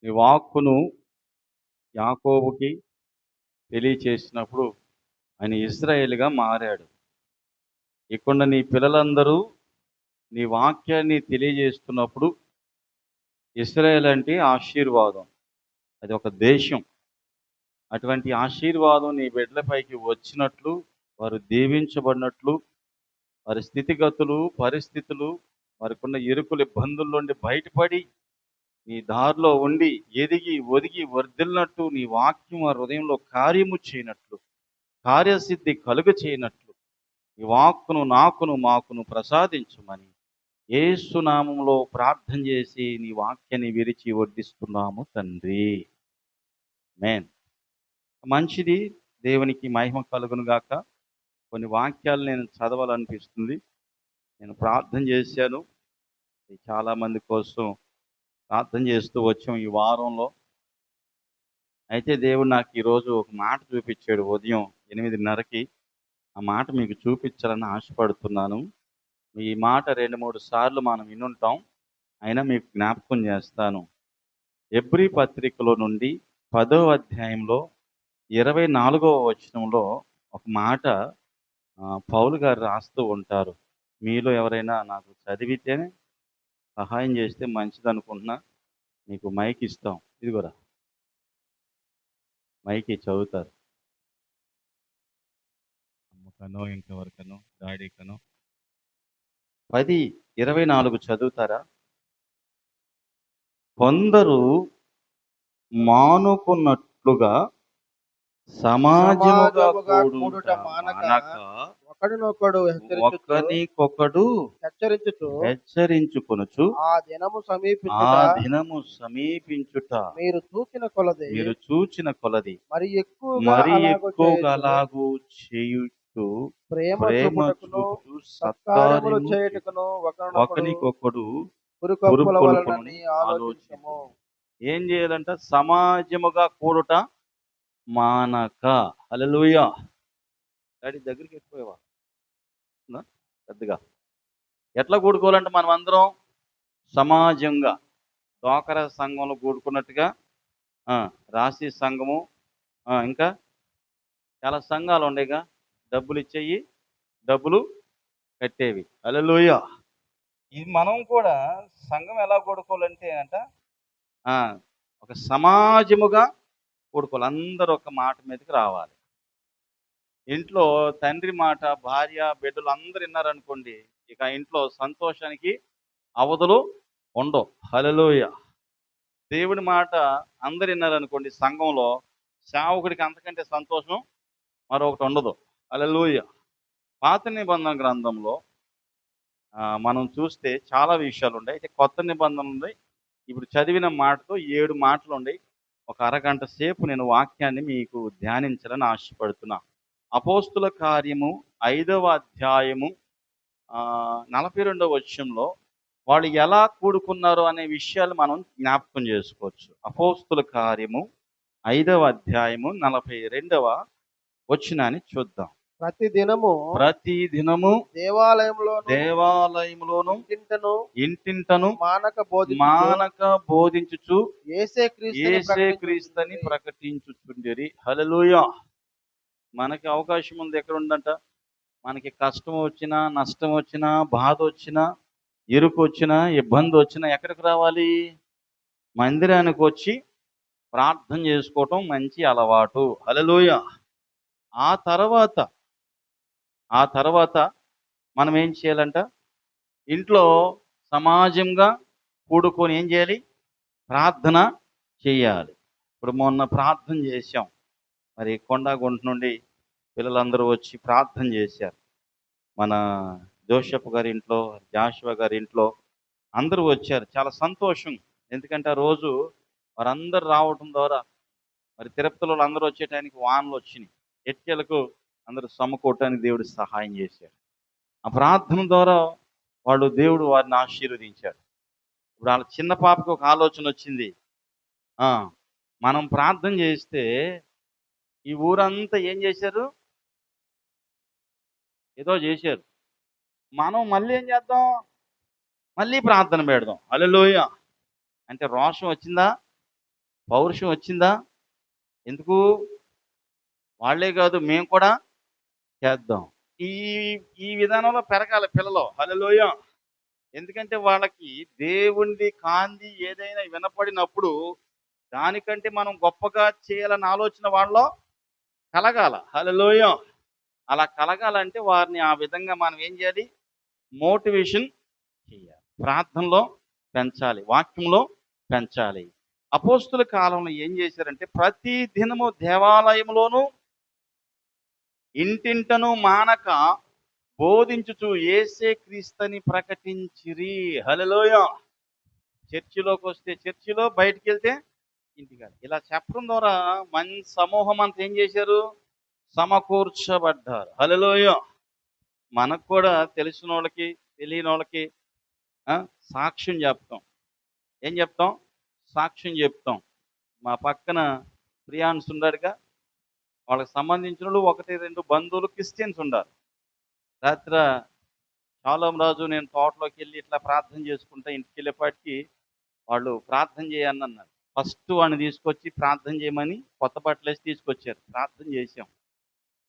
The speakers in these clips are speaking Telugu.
నీ వాక్కును యాకోబుకి తెలియచేసినప్పుడు ఆయన ఇశ్రాయేలుగా మారాడు. ఇక్కడ నీ పిల్లలందరూ నీ వాక్యాన్ని తెలియజేస్తున్నప్పుడు ఇశ్రాయేల్ అంటే ఆశీర్వాదం. అది ఒక దేశం. అటువంటి ఆశీర్వాదం నీ బిడ్డలపైకి వచ్చినట్లు, వారు దీవించబడినట్లు, వారి స్థితిగతులు, పరిస్థితులు, వారికున్న ఇరుకుల ఇబ్బందుల నుండి బయటపడి నీ దారిలో ఉండి ఎదిగి ఒదిగి వర్ధిల్లినట్టు నీ వాక్యం ఆ హృదయంలో కార్యము చేయనట్లు, కార్యసిద్ధి కలుగ చేయనట్లు ఈ వాక్కును నాకును మాకును ప్రసాదించమని యేసు నామములో ప్రార్థన చేసి నీ వాక్యాన్ని విరిచి వడ్డిస్తున్నాము తండ్రి. ఆమేన్. మంచిది. దేవునికి మహిమ కలుగును గాక. కొన్ని వాక్యాలు నేను చదవాలనిపిస్తుంది. నేను ప్రార్థన చేశాను. చాలా మంది కోసం ప్రార్థన చేస్తూ వచ్చాం ఈ వారంలో. అయితే దేవుడు నాకు ఈరోజు ఒక మాట చూపించాడు ఉదయం 8:30కి. ఆ మాట మీకు చూపించాలని ఆశపడుతున్నాను. ఈ మాట 2-3 సార్లు మనం వినుంటాం. అయినా మీకు జ్ఞాపకం చేస్తాను. హెబ్రీ పత్రికలో నుండి 10వ అధ్యాయంలో 24వ వచనంలో ఒక మాట పౌలు గారు రాస్తూ ఉంటారు. మీలో ఎవరైనా నాకు చదివితేనే సహాయం చేస్తే మంచిది అనుకుంటున్నా. మీకు మైక్ ఇస్తాం. ఇదిగోరా మైక్ చదువుతారు. అమ్మకనో ఇంకెవరికనో డాడీకనో 10:24 చదువుతారా? కొందరు మానుకున్నట్లుగా సమాజముగా కూడుట మానక ఒకడినొకడు ఒకరికొకడు హెచ్చరించుకొనుచు ఆ దినము సమీపించుట మీరు చూచిన కొలది మరి ఎక్కువగా అలాగూ చేయుచు ప్రేమ చూపుటకును సత్కార్యములు చేయుటకును ఒకనికొకడు పురుకొల్పులవలెనని ఆలోచించుము. ఏం చేయాలంట? సమాజముగా కూడుట మానక. హల్లెలూయా. డాడీ దగ్గరికి ఎక్కువవా పెద్దగా. ఎట్లా కూడుకోవాలంటే మనం అందరం సమాజంగా డ్వాక్రా సంఘంలో కూడుకున్నట్టుగా, రాశి సంఘము, ఇంకా చాలా సంఘాలు ఉండేగా, డబ్బులు ఇచ్చేయి డబ్బులు కట్టేవి. హల్లెలూయా. ఇది మనం కూడా సంఘం ఎలా కూడుకోవాలంటే అంట ఒక సమాజముగా కూడుకోవాలి. అందరూ ఒక మాట మీదకి రావాలి. ఇంట్లో తండ్రి మాట భార్య బిడ్డలు అందరు విన్నారనుకోండి, ఇక ఇంట్లో సంతోషానికి అవధులు ఉండవు. హల్లెలూయా. దేవుడి మాట అందరు విన్నారనుకోండి, సంఘంలో సేవకుడికి అంతకంటే సంతోషం మరొకటి ఉండదు. హల్లెలూయా. పాత నిబంధన గ్రంథంలో మనం చూస్తే చాలా విషయాలు ఉన్నాయి. అయితే కొత్త నిబంధన ఉంది. ఇప్పుడు చదివిన మాటతో 7 మాటలు ఉన్నాయి. ఒక అరగంట సేపు నేను వాక్యాన్ని మీకు ధ్యానించాలని ఆశపడుతున్నా. అపోస్తుల కార్యము 5వ అధ్యాయము 42వ వచనంలో వాళ్ళు ఎలా కూడుకున్నారు అనే విషయాలు మనం జ్ఞాపకం చేసుకోవచ్చు. అపోస్తుల కార్యము 5వ అధ్యాయము 42వ వచనాన్ని చూద్దాం. ప్రతి దినము దేవాలయములోను ఇంటింటను మానక బోధించుచు యేసే క్రీస్తుని ప్రకటించుచుండిరి. హల్లెలూయా. మనకి అవకాశం ఉంది. ఎక్కడ ఉందంట? మనకి కష్టం వచ్చినా, నష్టం వచ్చినా, బాధ వచ్చినా, ఇరుకు వచ్చినా, ఇబ్బంది వచ్చినా ఎక్కడికి రావాలి? మందిరానికి వచ్చి ప్రార్థన చేసుకోవటం మంచి అలవాటు. హల్లెలూయా. ఆ తర్వాత మనం ఏం చేయాలంట? ఇంట్లో సమాజంగా కూడుకొని ఏం చేయాలి? ప్రార్థన చేయాలి. ఇప్పుడు మొన్న ప్రార్థన చేశాం. మరి కొండగుంట నుండి పిల్లలందరూ వచ్చి ప్రార్థన చేశారు. మన జోషప్ గారి ఇంట్లో, జాషువా గారి ఇంట్లో అందరూ వచ్చారు. చాలా సంతోషం. ఎందుకంటే ఆ రోజు వారందరూ రావటం ద్వారా మరి తిరుపతిలో అందరూ వచ్చే టైంకి వానలు వచ్చినాయి. ఎట్టెలకు అందరూ సమకూడటానికి దేవుడు సహాయం చేశాడు. ఆ ప్రార్థన ద్వారా దేవుడు వారిని ఆశీర్వదించాడు. ఇప్పుడు వాళ్ళ చిన్న పాపకి ఒక ఆలోచన వచ్చింది. మనం ప్రార్థన చేస్తే ఈ ఊరంతా ఏం చేశారు? ఏదో చేశారు. మనం మళ్ళీ ఏం చేద్దాం? మళ్ళీ ప్రార్థన పెడదాం. హల్లెలూయా. అంటే రోషం వచ్చిందా? పౌరుషం వచ్చిందా? ఎందుకు? వాళ్ళే కాదు, మేము కూడా చేద్దాం. ఈ ఈ విధానంలో పెరగాలి పిల్లలు. హల్లెలూయా! ఎందుకంటే వాళ్ళకి దేవునిది కాంది ఏదైనా వినపడినప్పుడు దానికంటే మనం గొప్పగా చేయాలన్న ఆలోచన వాళ్ళలో కలగాల. హల్లెలూయా! అలా కలగాలంటే వారిని ఆ విధంగా మనం ఏం చేయాలి? మోటివేషన్ చేయాలి. ప్రార్థనలో పెంచాలి. వాక్యంలో పెంచాలి. అపోస్తుల కాలంలో ఏం చేశారంటే ప్రతి దినము దేవాలయంలోనూ ఇంటింటను మానక బోధించుచు యేసే క్రీస్తని ప్రకటించిరి. హల్లెలూయా! చర్చిలోకి వస్తే చర్చిలో, బయటికి వెళ్తే ఇంటికాడ. ఇలా చెప్పడం ద్వారా మంచి సమూహం అంతా ఏం చేశారు? సమకూర్చబడ్డారు. హల్లెలూయా! మనకు కూడా తెలిసిన వాళ్ళకి తెలియని వాళ్ళకి సాక్ష్యం చెప్తాం. ఏం చెప్తాం? సాక్ష్యం చెప్తాం. మా పక్కన ప్రియాన్స్ ఉన్నాడుగా, వాళ్ళకి సంబంధించిన వాళ్ళు 1, 2 బంధువులు క్రిస్టియన్స్ ఉండారు. రాత్ర షాలోం రాజు నేను తోటలోకి వెళ్ళి ఇట్లా ప్రార్థన చేసుకుంటా ఇంటికి వెళ్ళేపాటికి వాళ్ళు ప్రార్థన చేయని అన్నారు. ఫస్ట్ వాడిని తీసుకొచ్చి ప్రార్థన చేయమని కొత్త బట్టలు వేసి తీసుకొచ్చారు. ప్రార్థన చేసాం.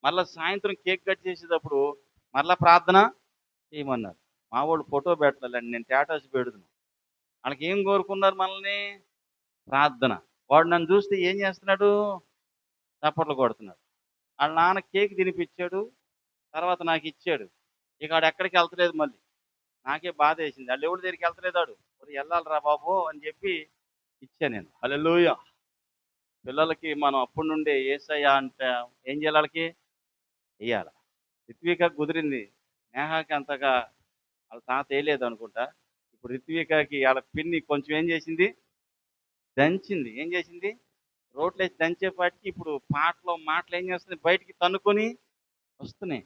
మళ్ళీ సాయంత్రం కేక్ కట్ చేసేటప్పుడు మళ్ళీ ప్రార్థన చేయమన్నారు. మా వాళ్ళు ఫోటో పెట్టాలండి, నేను స్టేటస్ పెడుతున్నాను. వాళ్ళకి ఏం కోరుకున్నారు? మనల్ని ప్రార్థన. వాడు నన్ను చూస్తే ఏం చేస్తున్నాడు? చప్పట్లు కొడుతున్నాడు. వాళ్ళ నాన్న కేక్ తినిపించాడు, తర్వాత నాకు ఇచ్చాడు. ఇక ఆడు ఎక్కడికి వెళ్తలేదు. మళ్ళీ నాకే బాధ వేసింది. వాళ్ళు ఎవరి దగ్గరికి వెళ్తలేదు. ఆడు వెళ్ళాలిరా బాబు అని చెప్పి ఇచ్చా నేను. హల్లెలూయా! పిల్లలకి మనం అప్పటి నుండే యేసయ్య అంటే ఏం చేయాలి? వాళ్ళకి వెయ్యాలి. రిత్విక కుదిరింది, నేహాకి అంతగా వాళ్ళ తాత వేయలేదు అనుకుంటా. ఇప్పుడు రిత్వికకి వాళ్ళ పిన్ని కొంచెం ఏం చేసింది? దంచింది. ఏం చేసింది? రోట్లేసి దంచేపాటికి ఇప్పుడు మాటలు ఏం చేస్తుంది? బయటికి తన్నుకొని వస్తున్నాయి.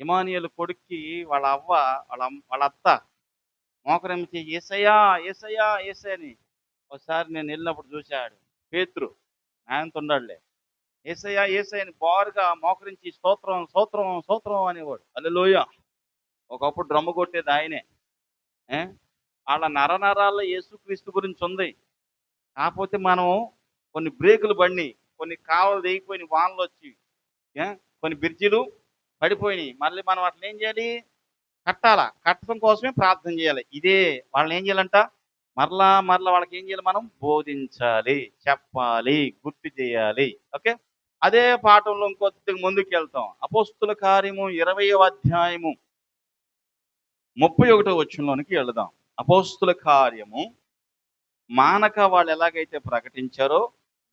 ఇమానుయేలు కొడుక్కి వాళ్ళ అవ్వ, వాళ్ళ అత్త మోకరించి యేసయ్యా యేసయ్యా యేసయ్య అని. ఒకసారి నేను వెళ్ళినప్పుడు చూశాడు పేతురు, ఆయనతో ఉన్నాడులే. యేసయ్యా యేసయ్య అని బారుగా మోకరించి స్తోత్రం స్తోత్రం స్తోత్రం అనేవాడు. హల్లెలూయా! ఒకప్పుడు డ్రమ్ము కొట్టేది ఆయనే. ఏ? వాళ్ళ నరనరాల్లో యేసుక్రీస్తు గురించి ఉంది. కాకపోతే మనం కొన్ని బ్రేకులు పడినాయి, కొన్ని కావలు తెగిపోయిన వానలు వచ్చి, కొన్ని బ్రిడ్జిలు పడిపోయినాయి. మళ్ళీ మనం అట్లా ఏం చేయాలి? కట్టాలా. కట్టడం కోసమే ప్రార్థన చేయాలి. ఇదే వాళ్ళని ఏం చేయాలంట? మరలా మరలా వాళ్ళకి ఏం చేయాలి? మనం బోధించాలి, చెప్పాలి, గుర్తు చేయాలి. ఓకే, అదే పాఠంలో ఇంకొద్దిగా ముందుకు వెళ్తాం. అపోస్తుల కార్యము 20వ అధ్యాయము 31వ వచనంలోనికి వెళదాం. అపోస్తుల కార్యము మానక వాళ్ళు ఎలాగైతే ప్రకటించారో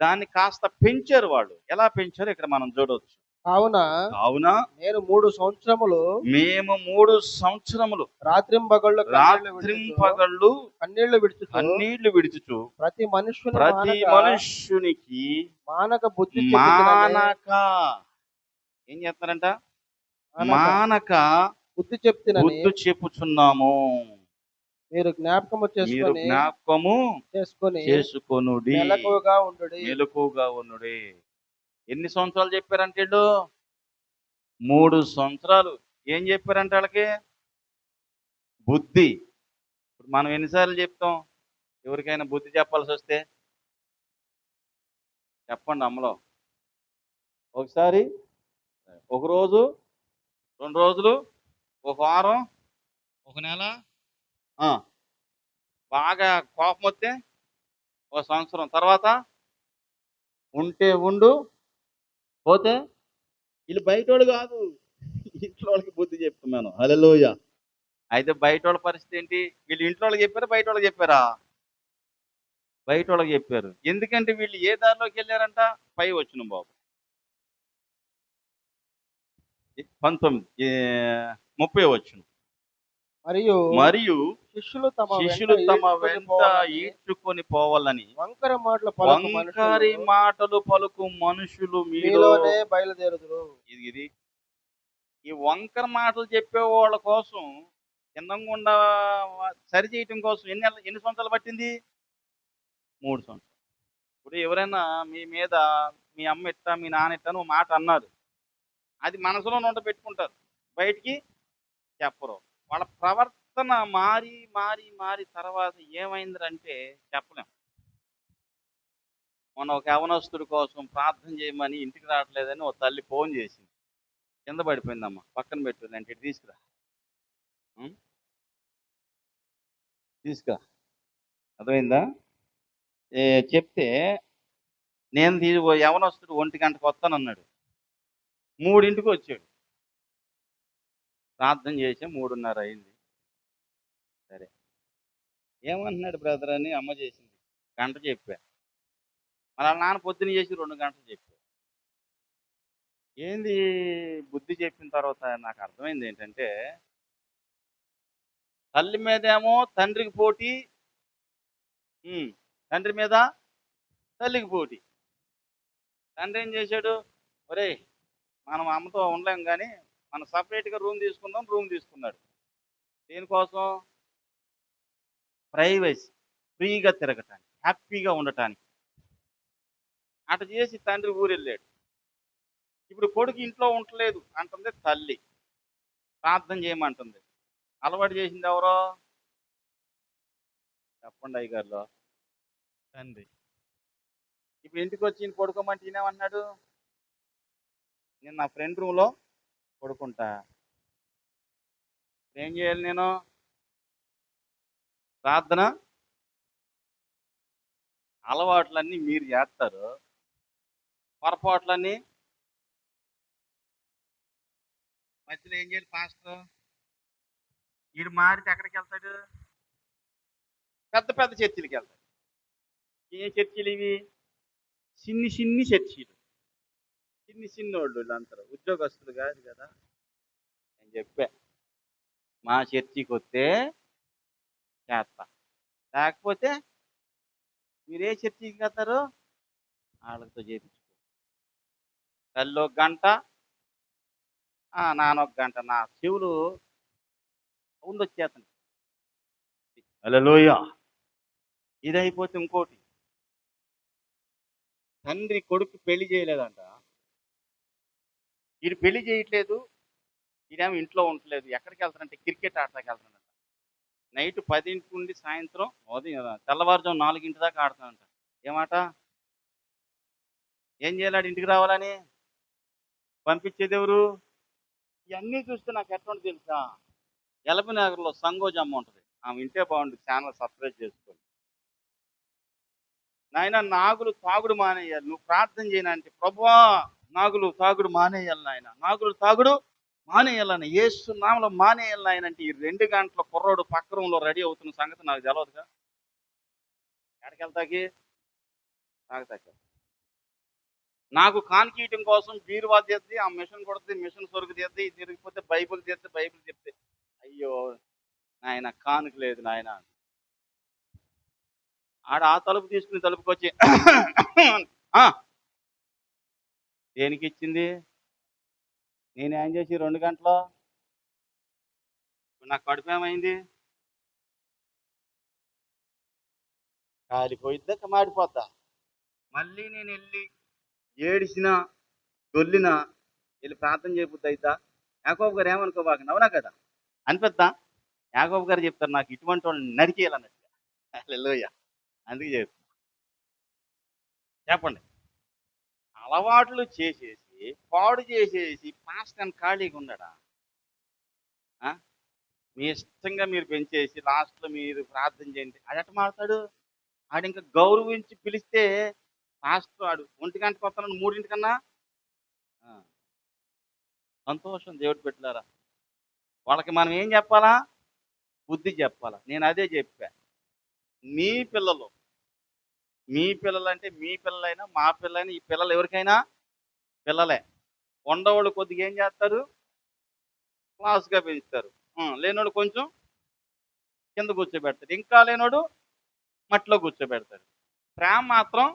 దాన్ని కాస్త పెంచారు. వాళ్ళు ఎలా పెంచారో ఇక్కడ మనం చూడవచ్చు. కావున నేను 3 సంవత్సరములు మేము 3 సంవత్సరములు రాత్రింపగళ్ళు కన్నీళ్లు విడుచుచు ప్రతి మనుష్యునికి మానక బుద్ధి మానక ఏం చేస్తున్నారంట? మానక బుద్ధి చెప్పుచున్నాము. మీరు జ్ఞాపకము చేసుకొనుడి, మెలకువగా ఉండుడి. ఎన్ని సంవత్సరాలు చెప్పారంటే 3 సంవత్సరాలు. ఏం చెప్పారంటే వాళ్ళకి? బుద్ధి. ఇప్పుడు మనం ఎన్నిసార్లు చెప్తాం ఎవరికైనా బుద్ధి చెప్పాల్సి వస్తే? చెప్పండి అమ్మలో. ఒకసారి, ఒక రోజు, 2 రోజులు, ఒక వారం, ఒక నెల, బాగా కోపం వస్తే 1 సంవత్సరం, తర్వాత ఉంటే ఉండు, పోతే వీళ్ళు బయట వాళ్ళు కాదు, ఇంట్లో వాళ్ళకి బుద్ధి చెప్తున్నాను. హల్లెలూయా! అయితే బయట వాళ్ళ పరిస్థితి ఏంటి? వీళ్ళు ఇంట్లో వాళ్ళకి చెప్పారా, బయట వాళ్ళకి చెప్పారా? బయట వాళ్ళకి చెప్పారు. ఎందుకంటే వీళ్ళు ఏ దారిలోకి వెళ్ళారంట? పై వచనం బాబు 30వ వచనం. మరియు శిష్యులు తమ వెంట ఈడ్చుకొని పోవాలని వంకరి మాటలు పలుకు మనుషులు మీలోనే బయలుదేరుదురు. ఇది ఈ వంకర మాటలు చెప్పే వాళ్ళ కోసం చిన్నంగుండా సరి చేయటం కోసం ఎన్ని సంవత్సరాలు పట్టింది? 3 సంవత్సరాలు. ఇప్పుడు ఎవరైనా మీ మీద మీ అమ్మ ఇట్టా మీ నాన్న ఇట్టా నువ్వు మాట అన్నారు, అది మనసులో నుండి పెట్టుకుంటారు, బయటికి చెప్పరు. వాళ్ళ ప్రవర్తన మారి మారి మారి తర్వాత ఏమైందంటే చెప్పలేం. మొన్న ఒక యవనస్తుడి కోసం ప్రార్థన చేయమని ఇంటికి రావట్లేదని ఒక తల్లి ఫోన్ చేసింది. కింద పడిపోయిందమ్మా, పక్కన పెట్టు, నేను ఇటు తీసుకురా. ఉం? తీసుకురా. అర్థమైందా? చెప్తే నేను యవనస్తుడు 1 గంటకు వస్తానన్నాడు. 3ంటికి వచ్చాడు. ప్రార్థన చేసి 3:30 అయింది. సరే, ఏమంటున్నాడు బ్రదర్ అని అమ్మ చేసింది. గంట చెప్పా. మరి వాళ్ళ నాన్న పొద్దున చేసి 2 గంటలు చెప్పా. ఏంది బుద్ధి చెప్పిన తర్వాత నాకు అర్థమైంది ఏంటంటే, తల్లి మీదేమో తండ్రికి పోటీ, తండ్రి మీద తల్లికి పోటీ. తండ్రి ఏం చేశాడు? ఒరేయ్, మనం అమ్మతో ఉండలేం కానీ మనం సపరేట్గా రూమ్ తీసుకుందాం. రూమ్ తీసుకున్నాడు. దేనికోసం? ప్రైవసీ, ఫ్రీగా తిరగటానికి, హ్యాపీగా ఉండటానికి. అట చేసి తండ్రి ఊరెళ్ళాడు. ఇప్పుడు కొడుకు ఇంట్లో ఉండలేదు అంటుంది తల్లి, ప్రార్థన చేయమంటుంది. అలవాటు చేసింది ఎవరో? చెప్పండి అయ్యగారులో. తండ్రి. ఇప్పుడు ఇంటికి వచ్చి ఈయన పడుకోమంటే ఈయనేమన్నాడు? నేను నా ఫ్రెండ్ రూమ్లో పడుకుంటా. ఏం చేయాలి నేను? ప్రార్థన అలవాట్లన్నీ మీరు చేస్తారు, పొరపాట్లన్నీ మధ్యలో ఏం చేయాలి పాస్టర్? వీడు మారితే ఎక్కడికి వెళ్తాడు? పెద్ద పెద్ద చర్చిలకి వెళ్తాడు. ఏ చర్చిలు ఇవి? చిన్ని చిన్ని చర్చిలు. చిన్ని వాళ్ళు వీళ్ళందరూ ఉద్యోగస్తులు కాదు కదా. నేను చెప్పా, మా చర్చికి వస్తే చేస్తా, లేకపోతే మీరు ఏ చర్చికి వెళ్తారో వాళ్ళతో చేపించుకో. తల్లి 1 గంట, నాన్న 1 గంట. నా చెవులు వచ్చేస్తాను. హల్లెలూయా. ఇది అయిపోతే ఇంకోటి, తండ్రి కొడుకు పెళ్లి చేయలేదంట. వీడు పెళ్లి చేయట్లేదు, ఈడేమో ఇంట్లో ఉండలేదు. ఎక్కడికి వెళ్తారంటే క్రికెట్ ఆడటానికి వెళ్తానంట. నైట్ 10 నుండి సాయంత్రం తెల్లవారుజాము 4 దాకా ఆడతానంట. ఏమాట? ఏం చేయాలి ఇంటికి రావాలని? పంపించేది ఎవరు? ఇవన్నీ చూస్తే నాకు ఎటువంటి తెలుసా, ఎలబినగర్లో సంగోజమ్మ ఉంటుంది, ఆమె ఇంటే బాగుంటుంది. ఛానల్ సబ్స్క్రైబ్ చేసుకోండి. నాయన, నాగులు తాగుడు మానేయాలి, నువ్వు ప్రార్థన చేయనంటే, ప్రభువా నాగులు తాగుడు మానేయాలి నాయన, నాగులు తాగుడు మానేయాలని యేసు నామములో మానేయాలి నాయన అంటే, ఈ 2 గంటల కుర్రోడు పక్క రూమ్లో రెడీ అవుతున్న సంగతి నాకు తెలియదుగా. ఎక్కడికి వెళ్తాకి? తాగుతాకి. నాకు కాన్కీయటం కోసం బీరువా తీద్ది, ఆ మిషన్ కొడుతుంది, మిషన్ సొరుగు తీద్ది, ఇది తిరిగిపోతే బైబుల్ తీద్ది, బైబుల్ చెప్తే అయ్యో నాయన కానుక లేదు నాయన. ఆడ ఆ తలుపు తీసుకుని తలుపుకి వచ్చి దేనికి ఇచ్చింది? నేనేం చేసి 2 గంటలో? నాకు కడుపు ఏమైంది? కాలిపోయిద్దా మాడిపోద్దా? మళ్ళీ నేను వెళ్ళి ఏడిసినా దొల్లినా వెళ్ళి ప్రార్థన చేయబుద్ది అయిద్దా? యాకోబు గారు ఏమనుకోబాక, నవ్వునా కదా అనిపిద్దా? యాకోబు గారు చెప్తారు, నాకు ఇటువంటి వాళ్ళని నరికేయాలన్నట్టుగా. హల్లెలూయా. అందుకే చెప్తా. చెప్పండి. అలవాట్లు చేసేసి పాడు చేసేసి పాస్టర్ ఖాళీగా ఉన్నాడా? మీ ఇష్టంగా మీరు పెంచేసి లాస్ట్లో మీరు ప్రార్థన చేయండి, అది ఎట్ట మారుతాడు? ఆడు ఇంకా గౌరవించి పిలిస్తే పాస్టర్ ఆడు 1 గంటకు వస్తాను 3 ఆ, సంతోషం. దేవుడు పెట్టారా, వాళ్ళకి మనం ఏం చెప్పాలా? బుద్ధి చెప్పాలా. నేను అదే చెప్పా. మీ పిల్లలు, మీ పిల్లలంటే మీ పిల్లలైనా మా పిల్లలైనా, ఈ పిల్లలు ఎవరికైనా పిల్లలే. ఉండవాళ్ళు కొద్దిగా ఏం చేస్తారు? క్లాస్గా పెంచుతారు. లేనోడు కొంచెం కింద కూర్చోబెడతాడు, ఇంకా లేనోడు మట్టిలో కూర్చోబెడతాడు. ప్రేమ మాత్రం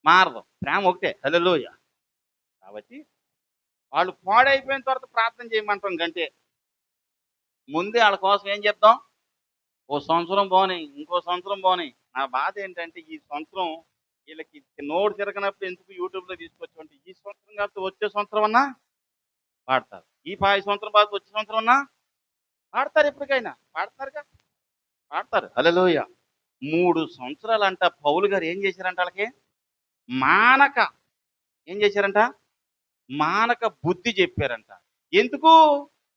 మారదు, ప్రేమ ఒకటే. హల్లెలూయా. కాబట్టి వాళ్ళు పాడైపోయిన తర్వాత ప్రార్థన చేయమంటాం కంటే ముందే వాళ్ళ కోసం ఏం చెప్తాం? ఓ సంవత్సరం బాగున్నాయి, ఇంకో సంవత్సరం బాగున్నాయి. నా బాధ ఏంటంటే, ఈ సంవత్సరం వీళ్ళకి నోరు తిరగనప్పుడు ఎందుకు యూట్యూబ్లో తీసుకొచ్చామంటే, ఈ సంవత్సరం కాకపోతే వచ్చే సంవత్సరం అన్నా పాడతారు, ఈ 5 సంవత్సరం బాధ వచ్చే సంవత్సరం అన్నా పాడతారు. ఎప్పటికైనా పాడతారుగా, పాడతారు. హల్లెలూయా. 3 సంవత్సరాలు అంట పౌలు గారు ఏం చేశారంట వాళ్ళకి? మానక ఏం చేశారంట? మానక బుద్ధి చెప్పారంట. ఎందుకు?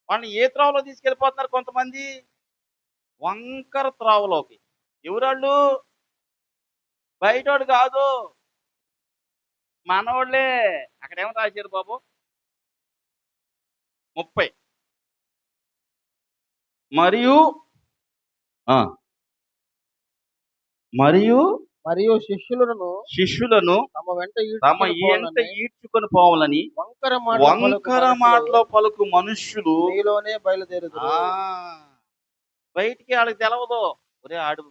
వాళ్ళని ఏ త్రోవలో తీసుకెళ్ళిపోతున్నారు కొంతమంది? వంకర త్రోవలోకి. ఎవరాళ్ళు? బయటోడు కాదు, మనోళ్ళే. అక్కడేమో రాశారు బాబు 30 మరియు ఆ, మరియు మరియు శిష్యులను శిష్యులను తమ వెంట తమ ఈడ్చుకొని ఎంట పోవాలని ఈడ్చుకొని పోవాలని వంకర మాటలు పలుకు వంకర మనుషులు మాటలో పలుకు మనుష్యులు మీలోనే ఆ బయలుదేరుదురు. బయటికి వాళ్ళకి తెలవదు. ఒరే ఆడు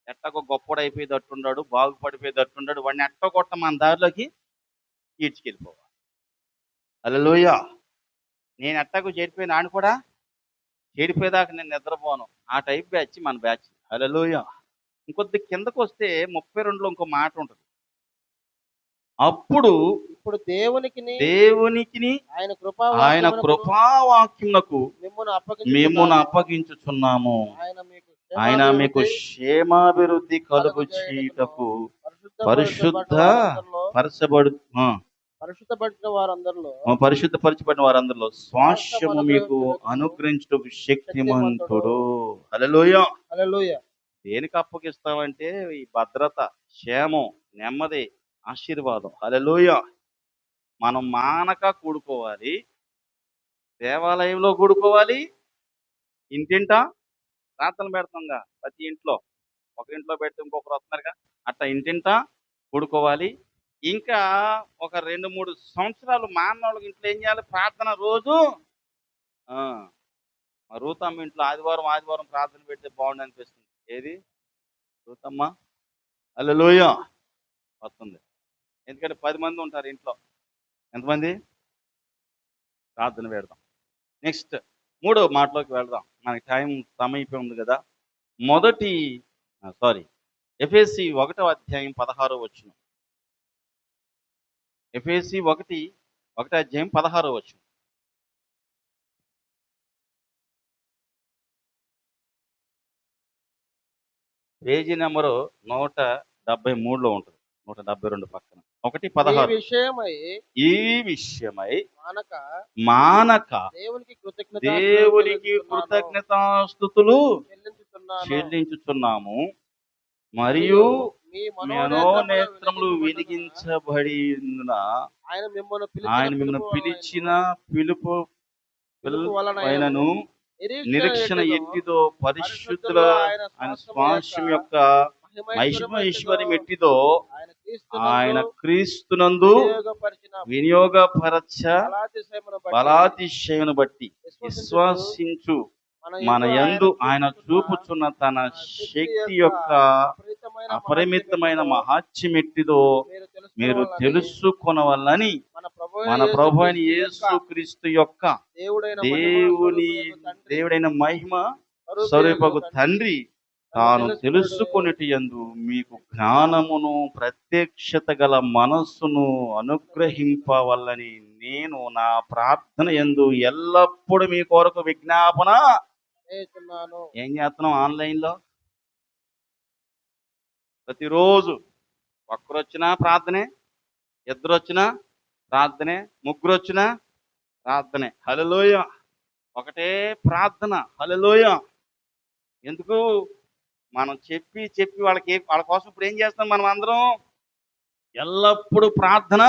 ఎట్టగో గొప్పడైపోయేటట్టున్నాడు, బాగుపడిపోయేటట్టున్నాడు, వాడిని ఎట్ట కొట్ట మన దారిలోకి ఈడ్చుకెళ్ళిపోవాలి. హల్లెలూయా. నేను ఎట్టాగో చెడిపోయిన ఆడు కూడా చెడిపోయేదాకా నేను నిద్రపోను. ఆ టైప్ బ్యాచ్ మన బ్యాచ్. హల్లెలూయా. ఇంకొద్ది కిందకు వస్తే 32లో ఇంకో మాట ఉంటుంది. అప్పుడు ఇప్పుడు దేవునికిని దేవునికిని ఆయన ఆయన కృపావాక్యమునకును కృపావాక్యమునకు మిమ్మును మిమ్మును అప్పగించుచున్నాను. అప్పగించుచున్నాము. ఆయన మీకు మీకు క్షేమాభివృద్ధి కలుగు కలుగు చేయుటకు చేయుటకు పరిశుద్ధ పరచబడు పరిశుద్ధపడిన వారందరిలో పరిశుద్ధపరచబడిన వారందరిలో స్వాస్యము మీకు అనుగ్రహించుటకు శక్తిమంతుడు. హల్లెలూయా. హల్లెలూయా. దేనికి అప్పగిస్తామంటే ఈ భద్రత, క్షేమం, నెమ్మది, ఆశీర్వాదం. హల్లెలూయా. మనం మానక కూడుకోవాలి, దేవాలయంలో కూడుకోవాలి, ఇంటింటా ప్రార్థన పెడతాంగా ప్రతి ఇంట్లో. ఒక ఇంట్లో పెడితే ఇంకొకరు వస్తున్నారుగా, అట్లా ఇంటింటా కూడుకోవాలి. ఇంకా ఒక 2-3 సంవత్సరాలు మానవులకి ఇంట్లో ఏం చేయాలి? ప్రార్థన రోజు. ఆ, మా రూతమ్మ ఇంట్లో ఆదివారం ఆదివారం ప్రార్థన పెడితే బాగుండు అనిపిస్తుంది. ఏది రూతమ్మ? హల్లెలూయా వస్తుంది. ఎందుకంటే 10 మంది ఉంటారు ఇంట్లో. ఎంతమంది? ప్రార్థన పెడదాం. నెక్స్ట్ 3వ మాటలోకి వెళ్దాం. మనకి సమయం ఉంది కదా. ఎఫెసీ 1వ అధ్యాయం 16వ వచనం. ఎఫెసీ 1వ అధ్యాయం 16వ వచనం. పేజీ నెంబరు 173లో ఉంటుంది. 172 పక్కన 1:16. ఈ విషయమై మానక దేవునికి కృతజ్ఞతాస్తుతులు చెల్లించుచున్నాము. మరియు మీ మనోనేత్రములు వెలిగించబడి ఆయన మిమ్మల్ని పిలిచిన పిలుపు వలనను నిరీక్షణ ఎట్టిదో పరిశుద్ధుల ఆయన స్వాస్యం యొక్క ఐశ్వర్యం ఎట్టిదో ఆయన క్రీస్తునందు వినియోగపరచ బలాతిశయమును బట్టి విశ్వసించు మన యందు ఆయన చూపుచున్న తన శక్తి యొక్క అపరిమితమైన మహాత్మ్యం ఎట్టిదో మీరు తెలుసుకొనవలనని మన ప్రభు అయిన యేసు క్రీస్తు యొక్క దేవుడైన మహిమ స్వరూపకు తండ్రి తాను తెలుసుకొనిటి యందు మీకు జ్ఞానమును ప్రత్యక్షత గల మనస్సును అనుగ్రహింపవల్లని నేను నా ప్రార్థన యందు ఎల్లప్పుడూ మీ కొరకు విజ్ఞాపన ఏం చేస్తున్నాం? ఆన్లైన్లో ప్రతిరోజు ఒక్కరు వచ్చినా ప్రార్థనే, ఇద్దరు వచ్చినా ప్రార్థనే, ముగ్గురు వచ్చినా ప్రార్థనే. హల్లెలూయా. ఒకటే ప్రార్థన. హల్లెలూయా. ఎందుకు? మనం చెప్పి వాళ్ళ కోసం ఇప్పుడు ఏం చేస్తాం? మనం అందరం ఎల్లప్పుడూ ప్రార్థన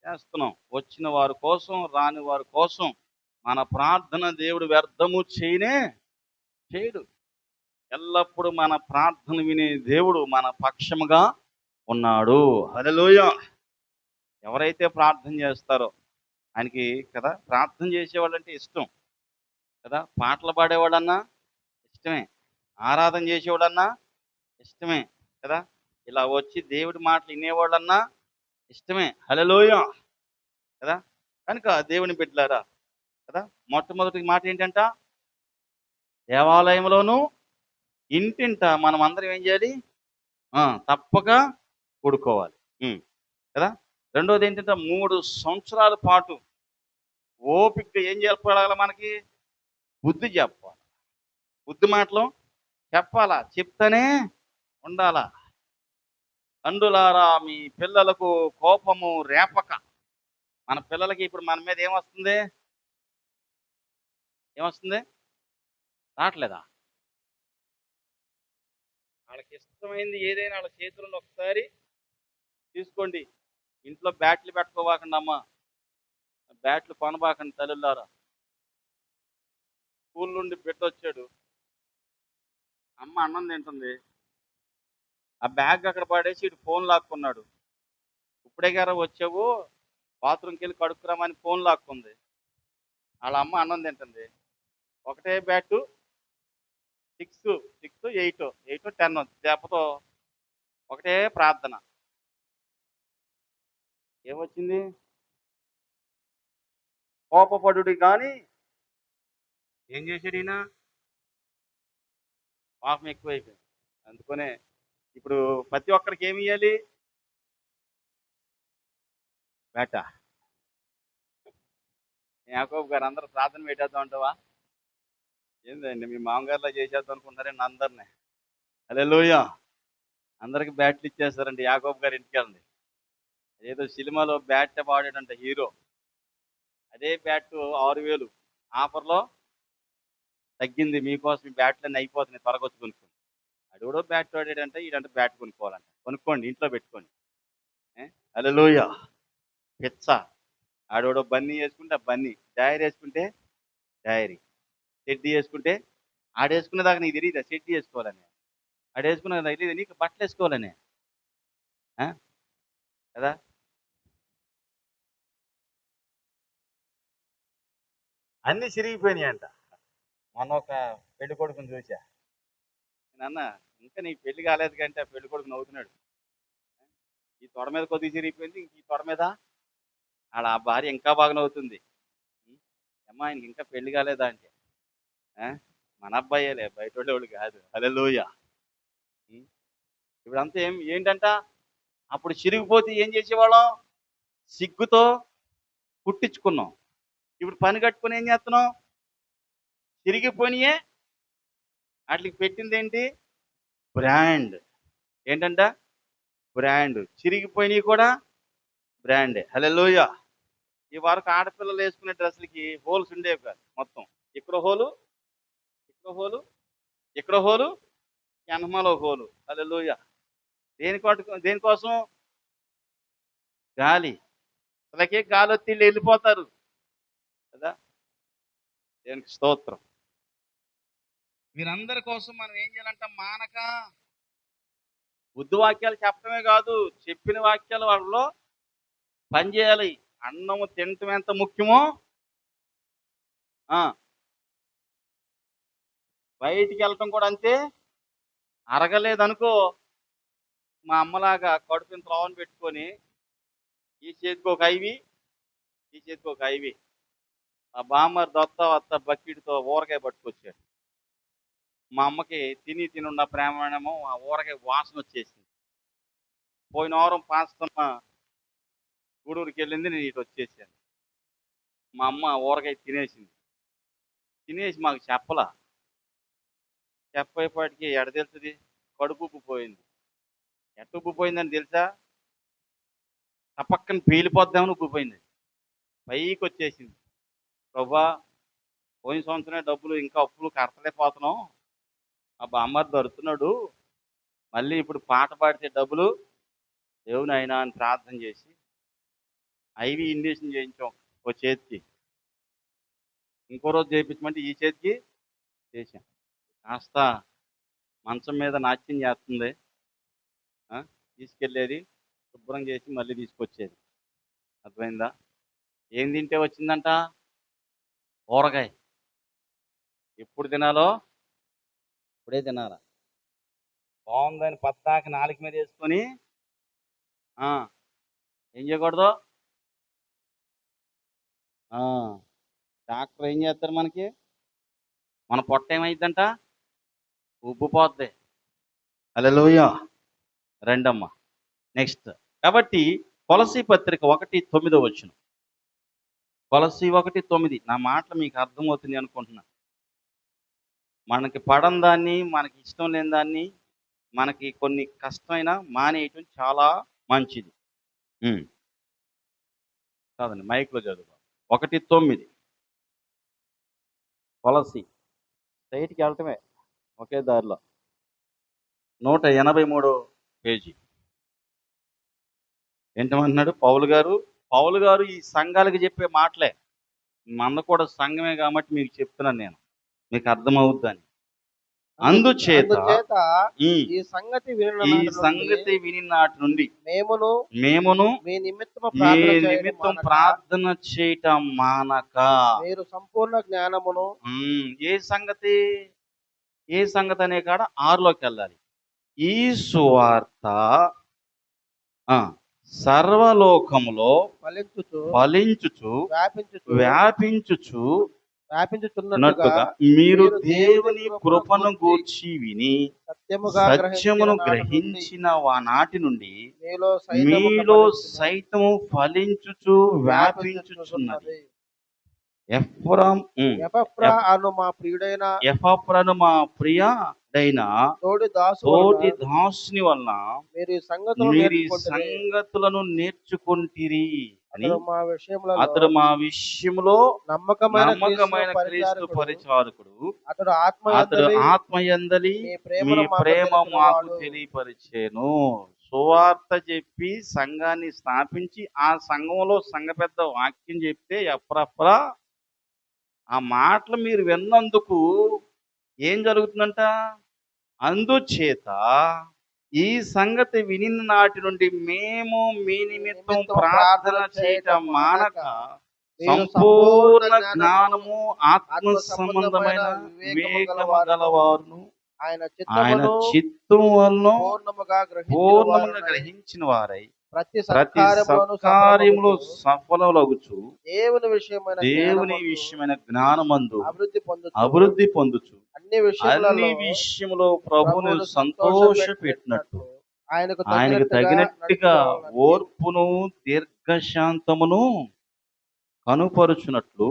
చేస్తున్నాం. వచ్చిన వారి కోసం, రాని వారి కోసం మన ప్రార్థన దేవుడు వ్యర్థము చేయడు. ఎల్లప్పుడూ మన ప్రార్థన వినే దేవుడు మన పక్షముగా ఉన్నాడు. హల్లెలూయా. ఎవరైతే ప్రార్థన చేస్తారో ఆయనకి కదా ప్రార్థన చేసేవాళ్ళంటే ఇష్టం కదా. పాటలు పాడేవాడన్నా ఇష్టమే, ఆరాధన చేసేవాడన్నా ఇష్టమే కదా. ఇలా వచ్చి దేవుడి మాటలు వినేవాళ్ళన్నా ఇష్టమే. హల్లెలూయా కదా. కనుక దేవుని బిడ్డలారా కదా, మొట్టమొదటి మాట ఏంటంట? దేవాలయంలోను ఇంటింట మనం అందరం ఏం చేయాలి? తప్పక కూడుకోవాలి కదా. రెండోది ఏంటంటే 3 సంవత్సరాల పాటు ఓపికగా ఏం చెప్పాలి? మనకి బుద్ధి చెప్పాలి. బుద్ధి మాటలు చెప్పాలా, చెప్తానే ఉండాలా. తండ్రులారా మీ పిల్లలకు కోపము రేపక. మన పిల్లలకి ఇప్పుడు మన మీద ఏమొస్తుంది? ఏమొస్తుంది? రావట్లేదా? వాళ్ళకి ఇష్టమైంది ఏదైనా వాళ్ళ చేతుల్లో ఒకసారి తీసుకోండి. ఇంట్లో బ్యాట్లు పెట్టుకోబాకండి అమ్మ. బ్యాట్లు కొనబాకండి తల్లులారా. స్కూల్ నుండి బిడ్డొచ్చాడు. అమ్మ అన్నం తింటుంది. ఆ బ్యాగ్ అక్కడ పడేసి ఇటు ఫోన్ లాక్కున్నాడు. ఇప్పుడే గారా వచ్చావు, బాత్రూమ్కి వెళ్ళి కడుక్కురామని ఫోన్ లాక్కుంది. వాళ్ళ అమ్మ అన్నం తింటుంది. ఒకటే బ్యాటు 6, 6, 8, 8, 10 దెబ్బతో ఒకటే ప్రార్థన. ఏమొచ్చింది? కోపపడుడి కానీ ఏం చేశాడు ఈయన? పాపం ఎక్కువైపోయింది. అందుకనే ఇప్పుడు ప్రతి ఒక్కరికి ఏమి ఇవ్వాలి? బేట యాకోబు గారు అందరూ ప్రార్థన పెట్టేద్దాం అంటావా? ఏందండి మీ మామగారిలో చేసేద్దాం అనుకుంటారండి అందరినీ? హల్లెలూయా. అందరికి బ్యాట్లు ఇచ్చేస్తారండి. యాకోబు గారి ఇంటికి వెళ్ళండి. ఏదో సినిమాలో బ్యాట్ వాడాడంట హీరో. అదే బ్యాట్ 6,000 ఆఫర్లో తగ్గింది. మీకోసం ఈ బ్యాట్లన్నీ అయిపోతున్నాయి, త్వరగా వచ్చి కొనుక్కోండి. అడెవడో బ్యాట్ వాడాడంటే ఈడంటే బ్యాట్ కొనుక్కోవాలంట. కొనుక్కోండి, ఇంట్లో పెట్టుకోండి. హల్లెలూయా. పిచ్చ. ఆడెవడో బన్నీ వేసుకుంటే ఆ బన్నీ, డైరీ వేసుకుంటే డైరీ, షెడ్డీ వేసుకుంటే ఆడేసుకునేదాకా నీకు తెలియదా షెడ్డీ వేసుకోవాలని? ఆడేసుకునేదాకా తెలియదు నీకు బట్టలు వేసుకోవాలని? ఆ? కదా. అన్నీ చిరిగిపోయినాయి అంట. మొన్న ఒక పెళ్లి కొడుకుని చూసా. నాన్న ఇంకా నీ పెళ్లి కాలేదు కంటే ఆ పెళ్లి కొడుకు నవ్వుతున్నాడు. ఈ తొడ మీద కొద్దిగా చిరిగిపోయింది, ఇంక ఈ తొడ మీద ఆడ ఆ భార్య ఇంకా బాగా నవ్వుతుంది. అమ్మా ఆయనకి ఇంకా పెళ్లి కాలేదా అంటే, "ఆ? మన అబ్బాయేలే, బయట వాళ్ళు కాదు." హల్లెలూయా. ఇప్పుడంతా ఏంటంట? అప్పుడు చిరిగిపోతే ఏం చేసేవాళ్ళం? సిగ్గుతో కుట్టించుకున్నాం. ఇప్పుడు పని కట్టుకుని ఏం చేస్తున్నాం? చిరిగిపోయినాయే వాటికి పెట్టింది ఏంటి? బ్రాండ్. ఏంటంట? బ్రాండ్. చిరిగిపోయినవి కూడా బ్రాండే. హల్లెలూయా. ఈ వరకు ఆడపిల్లలు వేసుకునే డ్రెస్సులకి హోల్స్ ఉండేవి కాదు. మొత్తం ఇక్కడ హోలు, ఇక్కడ హోలు, ఇక్కడ హోలు, ఎనమాలో హోలు. హల్లెలూయా. దేనికోసం? గాలి. అసలకే గాలి వచ్చి వీళ్ళు వెళ్ళిపోతారు కదా. దేనికి స్తోత్రం. వీరందరి కోసం మనం ఏం చేయాలంట? మానక బుద్ధి వాక్యాలు చెప్పడమే కాదు, చెప్పిన వాక్యాలు వాళ్ళలో పనిచేయాలి. అన్నము తినటం ఎంత ముఖ్యమో బయటికి వెళ్ళటం కూడా అంతే. అరగలేదనుకో, మా అమ్మలాగా కడుపుని త్రోవని పెట్టుకొని ఈ చేతికి ఒక ఐవి, ఈ చేతికి ఒక ఐవి. ఆ బామ్మర్ వత్త బకెట్తో ఊరగాయ పట్టుకొచ్చాడు. మా అమ్మకి తినున్న ప్రేమేమో ఆ ఊరగాయ వాసన వచ్చేసింది. పోయిన వారం పాస్తమ్మ గూడూరుకి వెళ్ళింది, నేను ఇటు వచ్చేసాను. మా అమ్మ ఊరగాయ తినేసింది. తినేసి మాకు చెప్పలా. చెప్పేపాటికి ఎడ తెలుస్తుంది? కడుపు ఉబ్బిపోయింది. ఎట్ట ఉబ్బిపోయిందని తెలుసా? టపక్కన పేలిపోద్దామని ఉబ్బిపోయింది. పైకి వచ్చేసింది. ప్రభా, పోయిన సంవత్సరమే డబ్బులు ఇంకా అప్పులు కట్టలేకపోతున్నాం, మా బామ్మర్ది దొరుకుతున్నాడు, మళ్ళీ ఇప్పుడు పాట పాడితే డబ్బులు దేవుని అయినా అని ప్రార్థన చేసి ఐవి ఇంజక్షన్ చేయించాం ఓ చేతికి. ఇంకో రోజు చేయించమంటే ఈ చేతికి చేశాం. కాస్త మంచం మీద నాట్యం చేస్తుంది. తీసుకెళ్ళేది, శుభ్రం చేసి మళ్ళీ తీసుకొచ్చేది. అర్థమైందా? ఏం తింటే వచ్చిందంట? ఊరగాయ. ఎప్పుడు తినాలో ఇప్పుడే తినాలా. బాగుందని పద్దాక నాలుక మీద వేసుకొని ఏం చేయకూడదు? డాక్టర్ ఏం చేస్తారు మనకి? మన పొట్ట ఏమైందంట? ఉబ్బిపోద్ది. హల్లెలూయా. రెండమ్మ. నెక్స్ట్. కాబట్టి కొలసీ పత్రిక 1:9. కొలసీ 1:9. నా మాటలు మీకు అర్థమవుతుంది అనుకుంటున్నా. మనకి పడని దాన్ని, మనకి ఇష్టం లేని దాన్ని మనకి కొన్ని కష్టమైనా మానేయటం చాలా మంచిది. కాదండి, మైక్లో చదువు. 1:9 కొలసి స్ట్రైట్కి వెళ్ళటమే ఒకే దారిలో 183 పేజీ. ఏంటమంటున్నాడు పౌలు గారు ఈ సంఘాలకు చెప్పే మాటలే. మంద కూడా సంఘమే కాబట్టి మీకు చెప్తున్నాను నేను, మీకు అర్థమవుద్దని. అందుచేత ఈ సంగతి ఈ సంగతి విని నాటి నుండి మేమును మీ మీ నిమిత్తం ప్రార్థన చేయటం మానక మీరు సంపూర్ణ జ్ఞానమును ఏ సంగతి అనే కాడ 6లోకి వెళ్ళాలి. ఈ సువార్త సర్వలోకములో ఫలించుచు వ్యాపించుచున్నట్టుగా మీరు దేవుని కృపను గూర్చి విని సత్యమును గ్రహించిన నాటి నుండి మీలో సైతము ఫలించుచు వ్యాపించుచున్నది. ఎపఫ్రా అను మా ప్రియుడైన తోటి దాసుని వలన మీరు ఈ సంగతులను నేర్చుకుంటిరి అని అతడు మా విషయంలో నమ్మకమైన క్రీస్తు పరిచారకుడు. అతడు ఆత్మయందలి మీ ప్రేమ మాకు తెలియపరిచేను. సువార్త చెప్పి సంఘాన్ని స్థాపించి ఆ సంఘంలో సంఘ పెద్ద వాక్యం చెప్తే ఎప్పుడప్పుడా ఆ మాటలు మీరు విన్నందుకు ఏం జరుగుతుందంట? అందుచేత ఈ సంగతి విని నాటి నుండి మేము మీ నిమిత్తం ప్రార్థన చేయటం మానక సంపూర్ణ జ్ఞానము ఆత్మ సంబంధమైన వివేకము గలవారును ఆయన చిత్తం వలన పూర్ణముగా గ్రహించిన వారై ప్రతి సత్కార్యములో సఫలమగుచు దేవుని విషయమైన జ్ఞానమందు అభివృద్ధి పొందుచు అన్ని విషయములో ప్రభువును సంతోషపెట్టినట్టు ఆయనకు తగినట్టుగా ఓర్పును దీర్ఘశాంతమును కనుపరుచున్నట్లు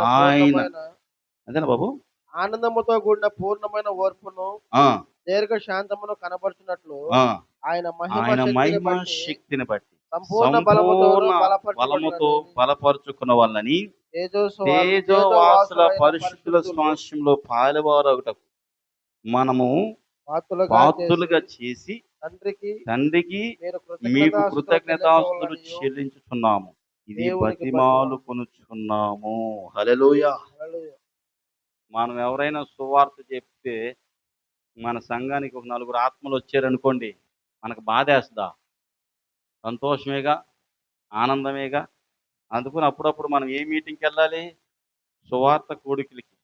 ఆయన అదేనా బాబు ఆనందముతో కూడిన పూర్ణమైన ఓర్పును దీర్ఘశాంతమును కనపరుచున్నట్లు ఆయన మహిమ శక్తిని బట్టి సంపూర్ణ బలముతో బలపరుచుకున్న వాళ్ళని తేజోవాసుల పరిశుద్ధుల స్వాస్థ్యంలో పాలువారొకటకు మనము పాత్రులుగా చేసి తండ్రికి మీకు కృతజ్ఞతాస్తుతులు చెల్లించుచున్నాము. ఇది బతిమాలు కొనుచున్నాము. హల్లెలూయా. మనం ఎవరైనా సువార్త చెప్తే మన సంఘానికి ఒక 4 ఆత్మలు వచ్చారనుకోండి, మనకు బాధేస్తుందా? సంతోషమేగా, ఆనందమేగా. అందుకని అప్పుడప్పుడు మనం ఏ మీటింగ్కి వెళ్ళాలి? సువార్త కూడికలకి.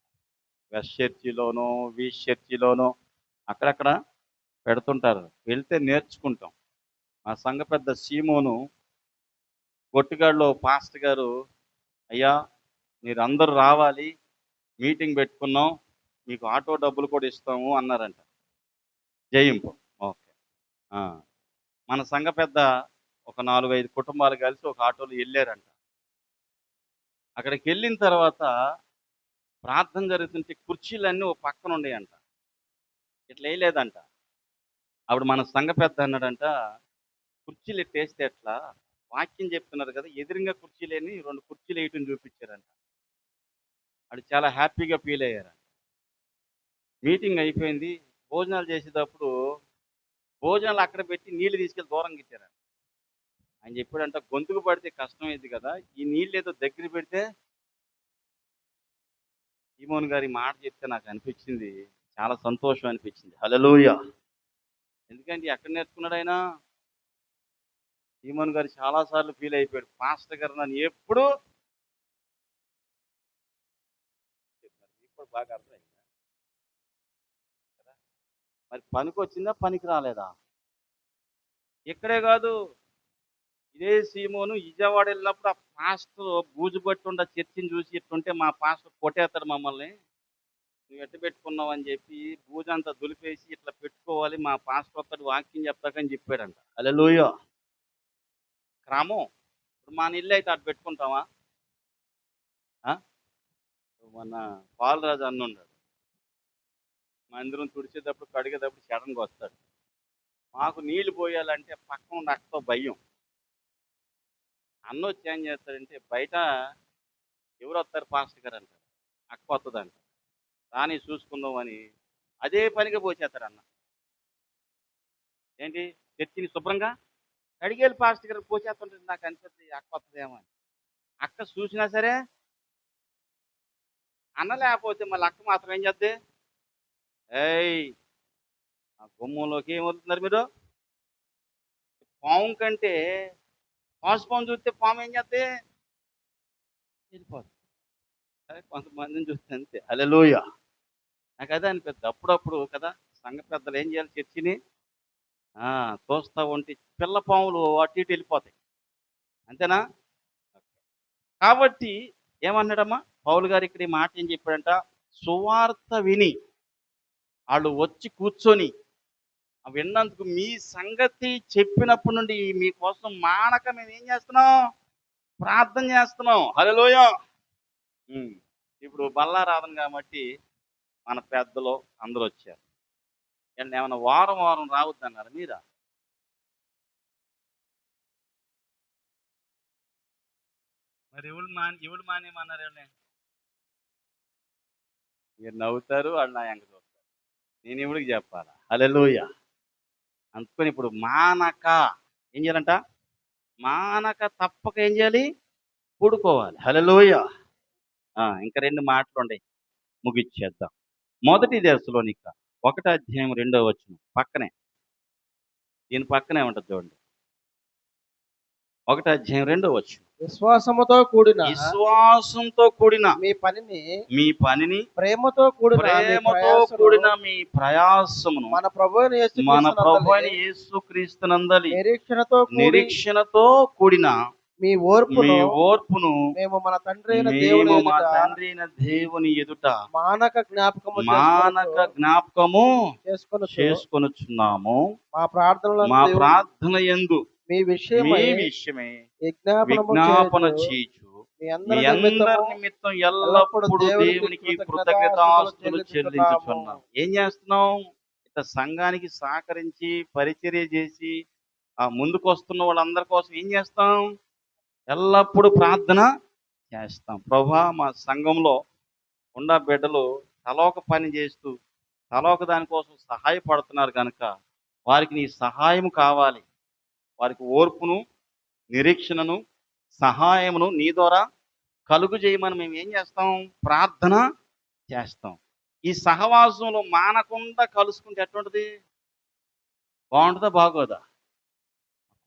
వెస్ట్ చర్చిలోనో వీస్ చర్చిలోనో అక్కడక్కడ పెడుతుంటారు. వెళ్తే నేర్చుకుంటాం. మా సంఘ పెద్ద సీమోను గొట్టిగాడులో పాస్టర్ గారు, అయ్యా మీరు అందరూ రావాలి, మీటింగ్ పెట్టుకున్నాం, మీకు ఆటో డబ్బులు కూడా ఇస్తాము అన్నారంట. జయింపు. ఓకే. మన సంఘ పెద్ద ఒక 4-5 కుటుంబాలు కలిసి ఒక ఆటోలో వెళ్ళారంట. అక్కడికి వెళ్ళిన తర్వాత ప్రార్థన జరుగుతుంటే కుర్చీలన్నీ ఒక పక్కన ఉండేయంట. ఇట్లా వేయలేదంట. అప్పుడు మన సంఘ పెద్ద అన్నాడంట, కుర్చీలు ఎట్టేస్తే ఎట్లా? వాక్యం చెప్తున్నారు కదా, ఎదురుగా కుర్చీలేని 2 కుర్చీలు వేయటం చూపించారంట. అది చాలా హ్యాపీగా ఫీల్ అయ్యారంట. మీటింగ్ అయిపోయింది. భోజనాలు చేసేటప్పుడు భోజనాలు అక్కడ పెట్టి నీళ్లు తీసుకెళ్ళి దూరం గిట్టారంట. ఆయన చెప్పాడంట, గొంతుకు పడితే కష్టమైంది కదా, ఈ నీళ్ళు ఏదో దగ్గర పెడితే. సీమోన్ గారి మాట చెప్తే నాకు అనిపించింది, చాలా సంతోషం అనిపించింది. హల్లెలూయా. ఎందుకంటే ఎక్కడ నేర్చుకున్నాడు ఆయన? సీమోన్ గారు చాలాసార్లు ఫీల్ అయిపోయాడు, పాస్టర్ గారు నన్ను ఎప్పుడు బాగా అర్థమైందా? మరి పనికి వచ్చిందా, పనికి రాలేదా? ఇక్కడే కాదు, ఇదే సీమోను విజయవాడ వెళ్ళినప్పుడు ఆ పాస్టర్ బూజు పట్టుండ చర్చిని చూసి ఇట్టుంటే మా పాస్టర్ కొట్టేస్తాడు మమ్మల్ని, నువ్వు ఎట్టు పెట్టుకున్నావు అని చెప్పి బూజంతా దులిపేసి ఇట్లా పెట్టుకోవాలి, మా పాస్టర్ వస్తాడు వాక్యం చెప్తాకని చెప్పాడంట. హల్లెలూయా. క్రమం. ఇప్పుడు మన ఇల్లు అయితే అటు పెట్టుకుంటామా? మన పాలరాజు అన్న ఉన్నాడు, మందిరం తుడిచేటప్పుడు కడిగేటప్పుడు సడన్గా వస్తాడు. మాకు నీళ్లు పోయాలంటే పక్కన ఉన్న అక్కతో భయం. అన్న వచ్చి ఏం చేస్తాడంటే బయట ఎవరు వస్తారు పాస్టర్ గారు అంటారు, అక్క వస్తుందంట, రాని చూసుకుందాం అని అదే పనిగా పోసేస్తాడు అన్న. ఏంటి చర్చిని శుభ్రంగా కడిగేలు పాస్టర్ గారు పోసేస్తుంటుంది, నాకు అనిపిస్తుంది అక్క వస్తుందేమో అని. అక్క చూసినా సరే అన్న లేకపోతే మళ్ళీ అక్క మాత్రం ఏం చేద్ది, ఏయ్ ఆ గుమ్మంలోకి ఏం వదులుతున్నారు మీరు, పాము కంటే పాము చూస్తే పాము ఏం చేస్తే వెళ్ళిపోతుంది. సరే కొంతమందిని చూస్తే అంతే. హల్లెలూయా. నాకు అదే అనిపిస్తుంది అప్పుడప్పుడు కదా, సంఘ పెద్దలు ఏం చేయాలి, చర్చిని తోస్తా ఉంటే పిల్ల పాములు అటు ఇటు వెళ్ళిపోతాయి. అంతేనా? కాబట్టి ఏమన్నాడమ్మా పౌలు గారు ఇక్కడ ఈ మాట ఏం చెప్పాడంట, సువార్త విని వాళ్ళు వచ్చి కూర్చొని విన్నందుకు మీ సంగతి చెప్పినప్పటి నుండి మీకోసం మానక మేము ఏం చేస్తున్నాం, ప్రార్థన చేస్తున్నాం. హల్లెలూయా. ఇప్పుడు బల్లారాధన కాబట్టి మన పెద్దలు అందరూ వచ్చారు. ఏమన్నా వారం వారం రావద్దన్నారు మీరా? మరి ఎవరు మానేమన్నారు వీళ్ళని? మీరు నవ్వుతారు, వాళ్ళు నా ఎంక చూస్తారు. నేను ఎవరికి చెప్పాలా? హల్లెలూయా. అందుకని ఇప్పుడు మానక ఏం చేయాలంట, మానక తప్పక ఏం చేయాలి, కూడుకోవాలి. హల్లెలూయా. ఇంకా 2 మాటలు ఉన్నాయి, ముగిచ్చేద్దాం. మొదటి దశలోనిక 1:2 పక్కనే, దీని పక్కనే ఉంటుంది చూడండి. 1:2 విశ్వాసంతో కూడిన మీ పనిని ప్రేమతో కూడిన మీ ప్రయాసమును మన ప్రభువైన యేసుక్రీస్తునందలి నిరీక్షణతో కూడిన మీ ఓర్పును మేము మన తండ్రి అయిన దేవుని ఎదుట మానక జ్ఞాపకము చేసుకొనుచున్నాము. మా ప్రార్థన యందు మీ విషయమై విజ్ఞాపన చేయుచు మీ అందరి నిమిత్తం ఎల్లప్పుడూ దేవునికి కృతజ్ఞతాస్తుతులు చెల్లించుచున్నాం. ఏం చేస్తున్నాం? ఇట్లా సంఘానికి సహకరించి పరిచర్య చేసి ముందుకు వస్తున్న వాళ్ళందరి కోసం ఏం చేస్తాం, ఎల్లప్పుడూ ప్రార్థన చేస్తాం. ప్రభువా, మా సంఘంలో ఉన్న బిడ్డలు తలోక పని చేస్తూ తలోక దానికోసం సహాయపడుతున్నారు కనుక వారికి నీ సహాయం కావాలి. వారికి ఓర్పును, నిరీక్షణను, సహాయమును నీ ద్వారా కలుగు చేయమని మేము ఏం చేస్తాం, ప్రార్థన చేస్తాం. ఈ సహవాసంలో మానకుండా కలుసుకుంటే ఎటువంటిది, బాగుంటుందా బాగోదా?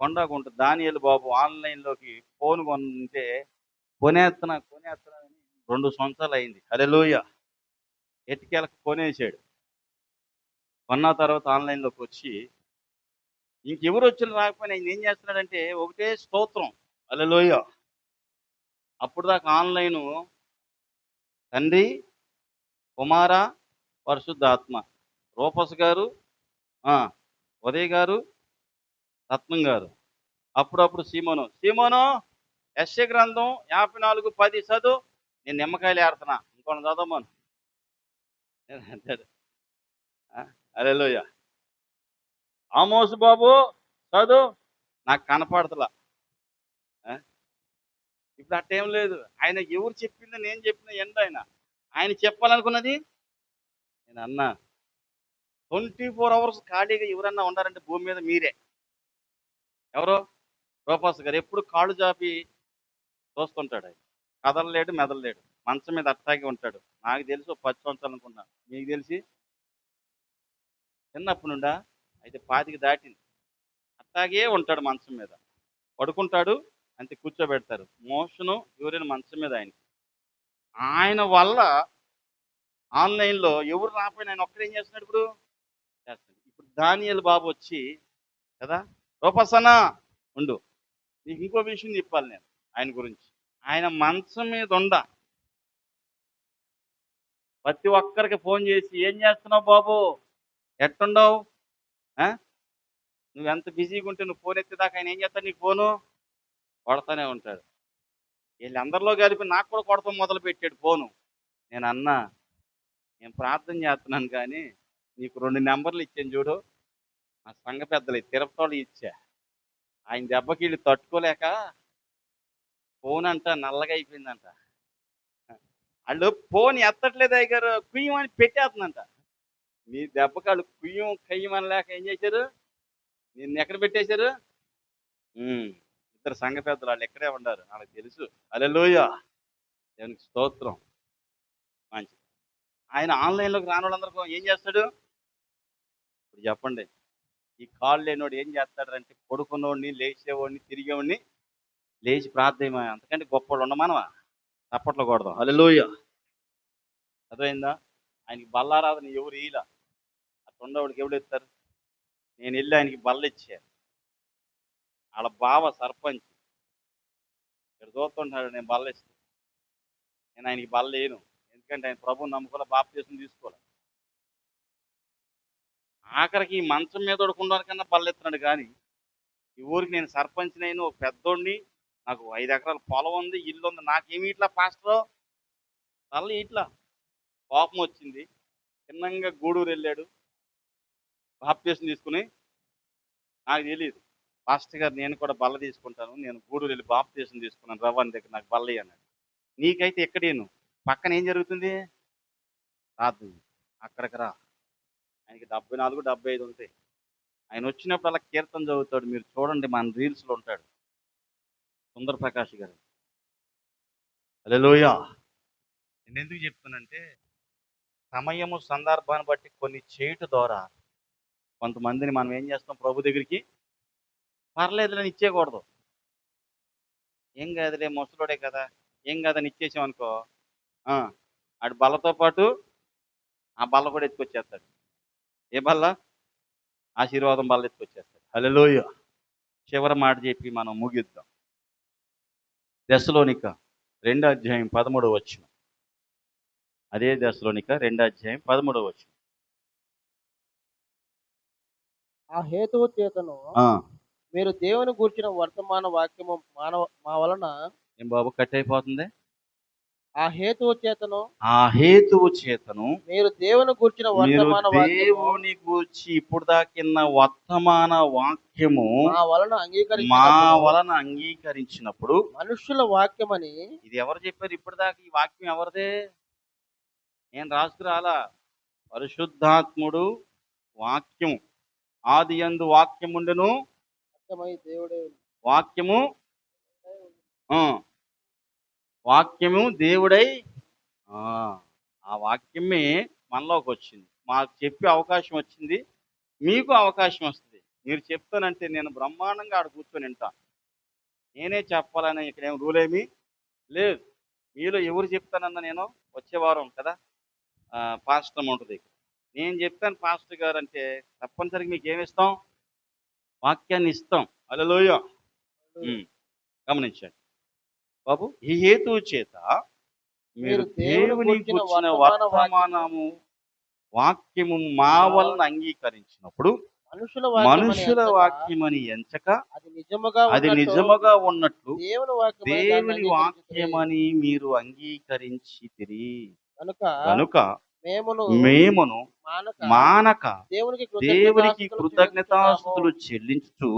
కొండకుంట దానియేలు బాబు ఆన్లైన్లోకి ఫోన్ కొంటే కొనేస్తున్నా 2 సంవత్సరాలు అయింది. హల్లెలూయా. ఎటికేలకు కొనేసాడు. కొన్న తర్వాత ఆన్లైన్లోకి వచ్చి ఇంకెవరు వచ్చిన రాకపోయినా ఆయన ఏం చేస్తున్నాడంటే ఒకటే స్తోత్రం, హల్లెలూయా. అప్పుడు దాకా ఆన్లైను తండ్రి, కుమార, పరిశుద్ధాత్మ, రూపస్ గారు, ఉదయ్ గారు, రత్నం గారు, అప్పుడప్పుడు సీమోను యెషయా గ్రంథం 54:10 చదువు, నేను నిమ్మకాయలు ఏడుతున్నా, ఇంకొన్ని చదవమను. హల్లెలూయా. ఆమోసు బాబు చదువు, నాకు కనపడతలా. ఇప్పుడు అట్టేం లేదు. ఆయన ఎవరు చెప్పింది నేను చెప్పిన ఎండ ఆయన చెప్పాలనుకున్నది నేను అన్నా. 24 hours ఖాళీగా ఎవరన్నా ఉన్నారంటే భూమి మీద మీరే. ఎవరో రూపాస్ గారు ఎప్పుడు కాళ్ళు జాపి చూస్తుంటాడు. ఆయన కదలలేడు, మెదలలేడు, మంచం మీద అట్టాగే ఉంటాడు. నాకు తెలుసు 10 సంవత్సరాలు అనుకున్నా, మీకు తెలిసి చిన్నప్పటి నుండా అయితే 25 దాటింది. అట్టాగే ఉంటాడు, మంచం మీద పడుకుంటాడు, అంతే, కూర్చోబెడతారు, మోషను యూరిన్ మంచం మీద ఆయన వల్ల ఆన్లైన్లో ఎవరు రాకపోయినా ఆయన ఒక్కడేం చేస్తున్నాడు, ఇప్పుడు చేస్తాడు. ఇప్పుడు దానియేలు బాబు వచ్చి కదా, రూపసన్న ఉండు, నీకు ఇంకో విషయం చెప్పాలి నేను ఆయన గురించి. ఆయన మంచం మీద ప్రతి ఒక్కరికి ఫోన్ చేసి ఏం చేస్తున్నావు బాబు, ఎట్టుండవు, నువ్వు ఎంత బిజీగా ఉంటే నువ్వు ఫోన్ ఎత్తేదాకా ఆయన ఏం చేస్తాడు, నీకు ఫోను కొడతానే ఉంటాడు. వీళ్ళందరిలో కలిపి నాకు కూడా కొడతాం మొదలు పెట్టాడు ఫోను. నేను ప్రార్థన చేస్తున్నాను కానీ నీకు 2 నెంబర్లు ఇచ్చాను చూడు, ఆ సంఘ పెద్దలు తిరుపతి ఇచ్చా. ఆయన దెబ్బకి వీళ్ళు తట్టుకోలేక ఫోన్ అంట నల్లగా అయిపోయిందంట. వాళ్ళు ఫోన్ ఎత్తట్లేదు అయ్యగారు, కుయ్యం అని పెట్టేస్తుందంట. మీ దెబ్బకి వాళ్ళు కుయ్యం కయ్యమనలేక ఏం చేశారు, నిన్ను ఎక్కడ పెట్టేశారు? ఉమ్, ఇద్దరు సంఘ పెద్దలు వాళ్ళు ఎక్కడే ఉన్నారు, వాళ్ళకి తెలుసు. హల్లెలూయా, దేవునికి స్తోత్రం. మంచిది. ఆయన ఆన్లైన్లోకి రాని వాళ్ళందరూ ఏం చేస్తాడు ఇప్పుడు చెప్పండి? ఈ కాళ్ళు లేనివాడు ఏం చేస్తాడంటే, పడుకున్నవాడిని లేచేవాడిని తిరిగేవాడిని లేచి ప్రార్థన, అంతకంటే గొప్ప వాళ్ళు ఉండమానవా? తప్పట్లో కొడదాం. హల్లెలూయా, అర్థమైందా? ఆయనకి బల్లారాధన ఎవరు ఇలా అట్లుండేవాడికి ఎవరు ఇస్తారు? నేను వెళ్ళి ఆయనకి బల్ల ఇచ్చాను. వాళ్ళ బావ సర్పంచ్ ఇక్కడ చూస్తుంటాడు, నేను బల్ల ఇస్తాను. నేను ఆయనకి బల్ల వేయను, ఎందుకంటే ఆయన ప్రభువుని నమ్ముకోలే, బాప్తీసం తీసుకోవాలి. ఆఖరికి ఈ మంచం మీద ఉడకుండా బల్ల ఎత్తున్నాడు. కానీ ఈ ఊరికి నేను సర్పంచ్ నేను, ఒక పెద్దోడిని, నాకు 5 ఎకరాల పొలం ఉంది, ఇల్లు ఉంది, నాకేమి ఇట్లా పాస్టర్ బల్ల ఇట్లా. కోపం వచ్చింది, చిన్నంగా గూడూరు వెళ్ళాడు బాప్తీసం తీసుకుని. నాకు తెలియదు, పాస్టర్ గారు నేను కూడా బల్ల తీసుకుంటాను, నేను గూడూరు వెళ్ళి బాప్తీసం తీసుకున్నాను, రవ్వని దగ్గర నాకు బల్ల అన్నాడు. నీకైతే ఎక్కడేను పక్కన ఏం జరుగుతుంది? రాదు, అక్కడికి రా. ఆయనకి 74, 75 ఉంటాయి. ఆయన వచ్చినప్పుడు అలా కీర్తన చదువుతాడు, మీరు చూడండి, మన రీల్స్లో ఉంటాడు సుందర్ ప్రకాష్ గారు. హల్లెలూయా. నేను ఎందుకు చెప్తానంటే, సమయము సందర్భాన్ని బట్టి కొన్ని చేయట ద్వారా కొంతమందిని మనం ఏం చేస్తాం, ప్రభు దగ్గరికి పర్లేదులని ఇచ్చేయకూడదు. ఏం కాదులే, ముసలోడే కదా, ఏం కాదని ఇచ్చేసామనుకో, ఆడు బల్లతో పాటు ఆ బల్ల కూడా ఎత్తుకొచ్చేస్తాడు. ఏ బల్ల? ఆశీర్వాదం బల్ల ఎత్తుకొచ్చేస్తాడు. హల్లెలూయా. చివరి మాట చెప్పి మనం ముగిద్దాం. దెస్సలోనిక 2:13. అదే దెస్సలోనిక 2:13. ఆ హేతువు చేతను మీరు దేవుని గూర్చిన వర్తమాన వాక్యము మా వలన ఏం బాబు కట్ అయిపోతుంది? ఆ హేతువు చేతను మీరు దేవుని గూర్చిన వర్తమాన వాక్యము దేవుని గూర్చి ఇప్పుడు దాకిన్న వర్తమాన వాక్యము మా వలన అంగీకరించినప్పుడు మనుషుల వాక్యమని. ఇది ఎవరు చెప్పారు ఇప్పుడు దాకా? ఈ వాక్యం ఎవరిదే? నేను రాసుకురాలా, పరిశుద్ధాత్ముడు వాక్యం. ఆది యందు వాక్యముండెను, వాక్యము వాక్యము దేవుడై, ఆ వాక్యమే మనలోకి వచ్చింది, మాకు చెప్పే అవకాశం వచ్చింది, మీకు అవకాశం వస్తుంది. మీరు చెప్తానంటే నేను బ్రహ్మాండంగా ఆడ కూర్చొని వింటాను. నేనే చెప్పాలని ఇక్కడ ఏం రూల్ ఏమీ లేదు. మీలో ఎవరు చెప్తానన్నా నేను వచ్చే వారం కదా పాస్టర్ ఉంటుంది, నేను చెప్తాను పాస్టర్ గారు అంటే తప్పనిసరిగా మీకు ఏమి ఇస్తాం? వాక్యాన్ని ఇస్తాం. హల్లెలూయా. గమనించండి బాబు, ఈ హేతువు చేత మీరు దేవుని కూర్చిన వర్తమానము వాక్యము మా వలన అంగీకరించినప్పుడు మనుషుల వాక్యమని ఎంచక అది నిజముగా ఉన్నట్లు దేవుని వాక్యమని మీరు అంగీకరించితిరి కనుక మేమును మానక దేవునికి కృతజ్ఞతాస్తుతులు చెల్లించుచు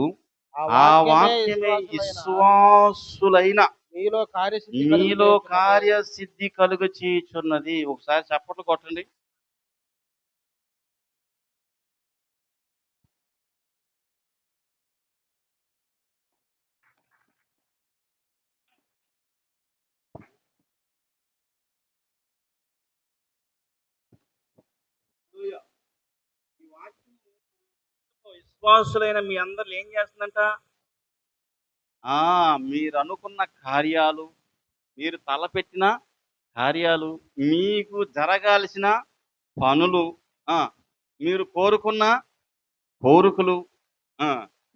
ఆ వాక్యమే విశ్వాసులైన మీలో కార్యసిద్ధి కలుగు చేయుచున్నది. ఒకసారి చప్పట్లు కొట్టండి. విశ్వాసులైన మీ అందరు ఏం చేస్తుందంట? మీరు అనుకున్న కార్యాలు, మీరు తలపెట్టిన కార్యాలు, మీకు జరగాల్సిన పనులు, మీరు కోరుకున్న కోరికలు,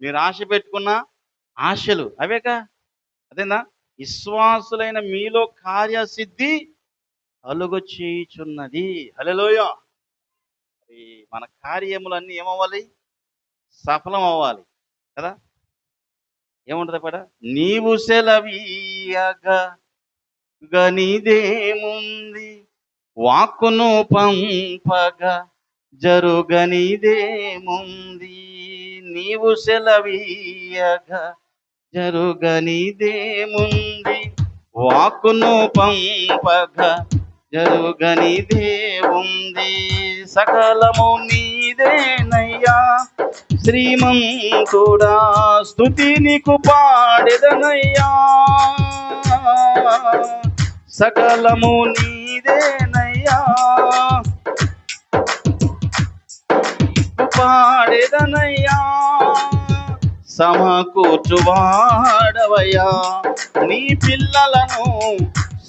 మీరు ఆశ పెట్టుకున్న ఆశలు అవేగా. అదేనా? విశ్వాసులైన మీలో కార్యసిద్ధి కలుగు చేయుచున్నది. హల్లెలూయా. మన కార్యములన్నీ ఏమవ్వాలి? సఫలం అవ్వాలి కదా. ఏముంటది పడ? నీవు సెలవీయగా గనిదేముంది, వాక్కును పంపగా జరుగనిదేముంది నీవు సెలవీయగా, జరుగనిదేముంది వాక్కును పంపగా, జరుగనిదేముంది సకలము నీదేనయ్యా. శ్రీమంతుడా స్తుతి నీకు పాడెదనయ్యా, సకలము నీదేనయ్యా. పాడెదనయ్యా, సమకూర్చువాడవయ్యా నీ పిల్లలను,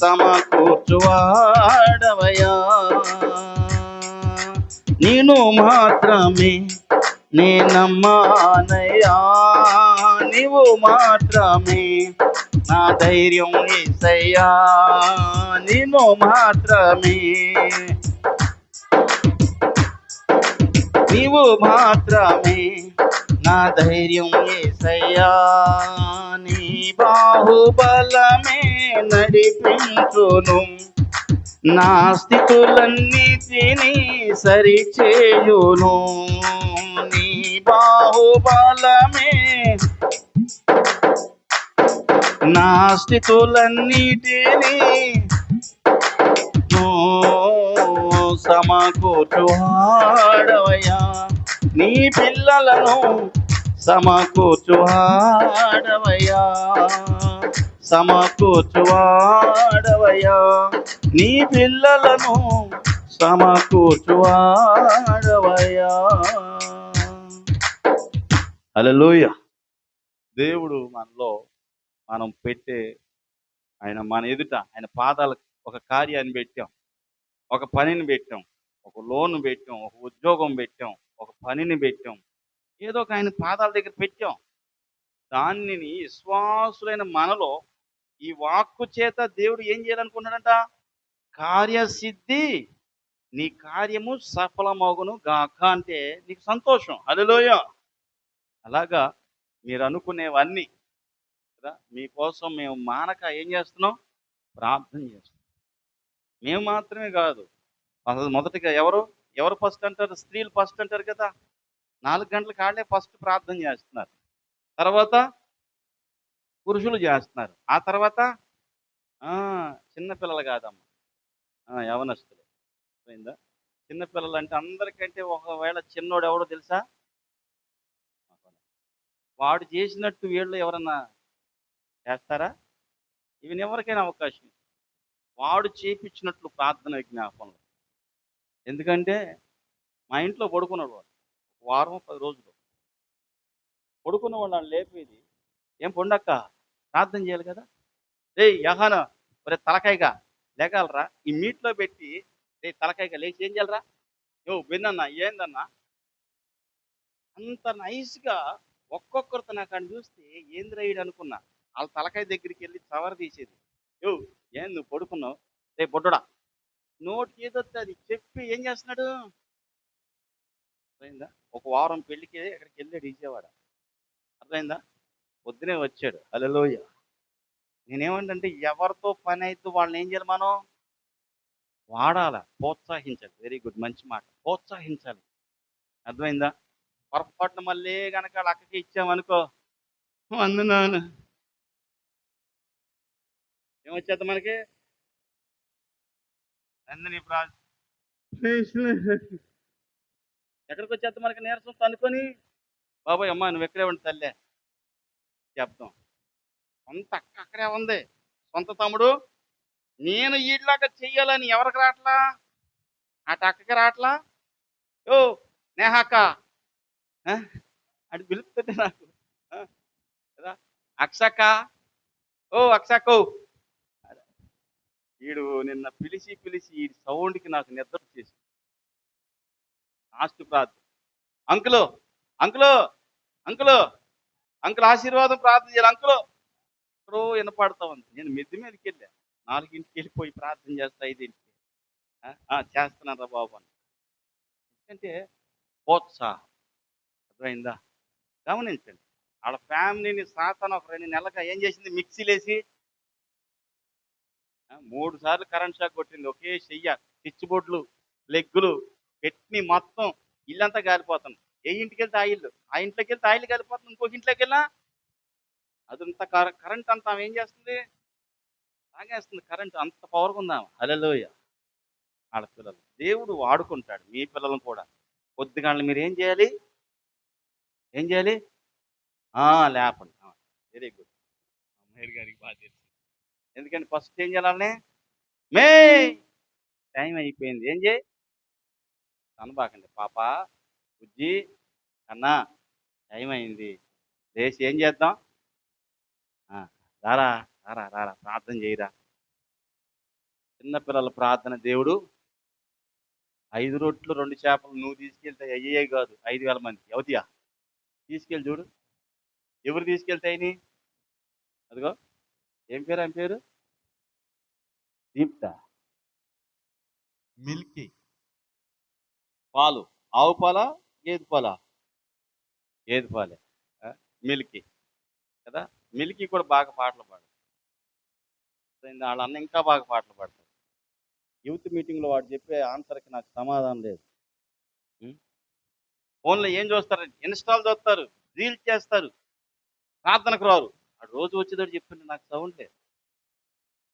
సమకూర్చువాడవయ్యా. నేను మాత్రమే నేనమ్మానయ్యా, నీవు మాత్రమే నా ధైర్యం యేసయ్యా, నేను మాత్రమే, నీవు మాత్రమే నా ధైర్యం యేసయ్యా. నీ బాహుబలమే నడిపించును, నా స్థితులన్నిటినీ సరిచేయును. నీ బాహుబలమే నా స్థితులన్నిటినీ సమకూర్చువాడవయ్యా నీ పిల్లలను, సమకూర్చువాడవయ్యా, సమకూర్చువాడవయ్యా నీ పిల్లలను, సమకూర్చువాడవయ్యా. హల్లెలూయా. దేవుడు మనలో మనం పెట్టే, ఆయన మన ఎదుట ఆయన పాదాలకు ఒక కార్యాన్ని పెట్టాం, ఒక పనిని పెట్టాం, ఒక లోన్ పెట్టాం, ఒక ఉద్యోగం పెట్టాం, ఒక పనిని పెట్టాం, ఏదో ఒక ఆయన పాదాల దగ్గర పెట్టాం. దానిని విశ్వాసులైన మనలో ఈ వాక్కు చేత దేవుడు ఏం చేయాలనుకున్నాడంట? కార్యసిద్ధి, నీ కార్యము సఫలమగును గాక అంటే నీకు సంతోషం. హల్లెలూయా. అలాగా మీరు అనుకునేవన్నీ కదా, మీకోసం మేము మానక ఏం చేస్తున్నాం? ప్రార్థన చేస్తున్నాం. మేము మాత్రమే కాదు, అసలు మొదటిగా ఎవరు ఫస్ట్ అంటారు? స్త్రీలు ఫస్ట్ అంటారు కదా. 4 గంటల కాళ్ళే ఫస్ట్ ప్రార్థన చేస్తున్నారు, తర్వాత పురుషులు చేస్తున్నారు, ఆ తర్వాత చిన్నపిల్లలు కాదమ్మా, యవనస్తులు. అయిందా? చిన్నపిల్లలు అంటే అందరికంటే ఒకవేళ చిన్నోడు ఎవడో తెలుసా? వాడు చేసినట్టు వీళ్ళు ఎవరన్నా చేస్తారా? ఈవెన్ ఎవరికైనా అవకాశం. వాడు చేపించినట్లు ప్రార్థన విజ్ఞాపనలు. ఎందుకంటే మా ఇంట్లో పడుకున్నాడు వాడు, వారం 10 రోజులు పడుకున్న వాడు నన్ను లేపేది, ఏం పొండక్క ప్రార్థన చేయాలి కదా, ఏయ్ యహాన ఒరే తలకాయగా లేగాలరా, ఈ మీట్లో పెట్టి రే తలకాయగా లేచి ఏం చేయాలరా, యో విన్నన్నా ఏందన్నా, అంత నైస్గా ఒక్కొక్కరితో నాకు అని చూస్తే ఏంది రైడ్ అనుకున్నా. వాళ్ళ తలకాయ దగ్గరికి వెళ్ళి చవర తీసేది, యో ఏం నువ్వు పడుకున్నావు, రే బొడ్డుడా, నోటికి ఏదొస్తే అది చెప్పి ఏం చేస్తున్నాడు. అర్థమైందా? ఒక వారం పెళ్ళికి ఎక్కడికి వెళ్ళాడు విజయవాడ, అర్థమైందా? పొద్దునే వచ్చాడు. హల్లెలూయా. నేనేమంటే ఎవరితో పని అయితే వాళ్ళని ఏం చేయాలి? మనం వాడాల, ప్రోత్సహించాలి. వెరీ గుడ్, మంచి మాట, ప్రోత్సహించాలి. అర్థమైందా? పొరపాటున మళ్ళీ కనుక వాళ్ళ అక్కకి ఇచ్చామనుకో, అందునాను ఏమొచ్చేద్దాం మనకి? అందరినీ ఎక్కడికి వచ్చేద్దాం మనకి? నీరసం అనుకొని, బాబాయ్ అమ్మా నువ్వు ఎక్కడే ఉండి తల్లే చెప్తాం. సొంత అక్క అక్కడే ఉంది, సొంత తమ్ముడు నేను ఈట్లాగా చెయ్యాలని ఎవరికి రావట్లా? అటు అక్కకి రావట్లా. ఓ నేహాక అని పిలుస్తుంటే నాకు కదా, అక్షక, ఓ అక్షకో, వీడు నిన్న పిలిచి ఈ సౌండ్కి నాకు నిద్ర చేసి లాస్ట్ ప్రార్థన, అంకులు అంకులు అంకులు అంకుల్ ఆశీర్వాదం ప్రార్థన చేయాలి అంకులు, ఎక్కడో వినపడతా ఉంది. నేను మిద్ది మీదకి వెళ్ళా, 4ంటికి వెళ్ళిపోయి ప్రార్థన చేస్తా 5ంటికి చేస్తున్నాను రా బాబు అని. ఎందుకంటే ప్రోత్సాహం. అర్థమైందా? గమనించండి, వాళ్ళ ఫ్యామిలీని సాతాను ఒక 2 నెలలుగా ఏం చేసింది? మిక్సీలేసి 3 సార్లు కరెంట్ షాక్ కొట్టింది ఒకే చెయ్య, స్విచ్ బోర్డులు, లెగ్గులు పెట్టి మొత్తం ఇల్లంతా కాలిపోతుంది. ఏ ఇంటికి వెళ్తే ఆ ఇల్లు, ఆ ఇంట్లోకి వెళ్తే ఆ ఇల్లు కాలిపోతుంది. ఇంకొక ఇంట్లోకి వెళ్ళినా అదంతా కరెంట్ అంతా ఆమె ఏం చేస్తుంది, తాగేస్తుంది. కరెంట్ అంత పవర్గా ఉంది ఆమె. హల్లెలూయా. ఆడపిల్లలు దేవుడు వాడుకుంటాడు, మీ పిల్లలను కూడా. పొద్దుగాళ్ళు మీరు ఏం చేయాలి, ఏం చేయాలి, లేపండి. Very good. అమ్మాయి గారికి బాగా తెలుసు. ఎందుకంటే ఫస్ట్ ఏం చేయాలని, మే టైం అయిపోయింది, ఏం చేయి అనబాకండి. పాప, బుజ్జి, కన్నా, టైం అయింది, లేచి ఏం చేద్దాం, ఆ, రారా రారా రారా ప్రార్థన చేయరా. చిన్నపిల్లల ప్రార్థన దేవుడు 5 రొట్లు 2 చేపలు నువ్వు తీసుకెళ్తే అయ్యే కాదు, 5,000 మంది అవుతాయా. తీసుకెళ్ళి చూడు, ఎవరు తీసుకెళ్తే అయినాయి. అదిగో, ఏం పేరు ఆమె పేరు, దీప్త. మిల్కీ. పాలు, ఆవు పాలా, గేదె పాలా, గేదె పాలే. మిల్కీ కదా. మిల్కీ కూడా బాగా పాటలు పాడు. వాళ్ళ అన్న ఇంకా బాగా పాటలు పాడతాడు. యూత్ మీటింగ్లో వాడు చెప్పే ఆన్సర్కి నాకు సమాధానం లేదు. ఫోన్లో ఏం చూస్తారు, ఇన్స్టాల్ చూస్తారు, రీల్స్ చేస్తారు, ప్రార్థనకు రారు. వాడు రోజు వచ్చేదాడు చెప్తుంటే నాకు సౌండ్ లేదు.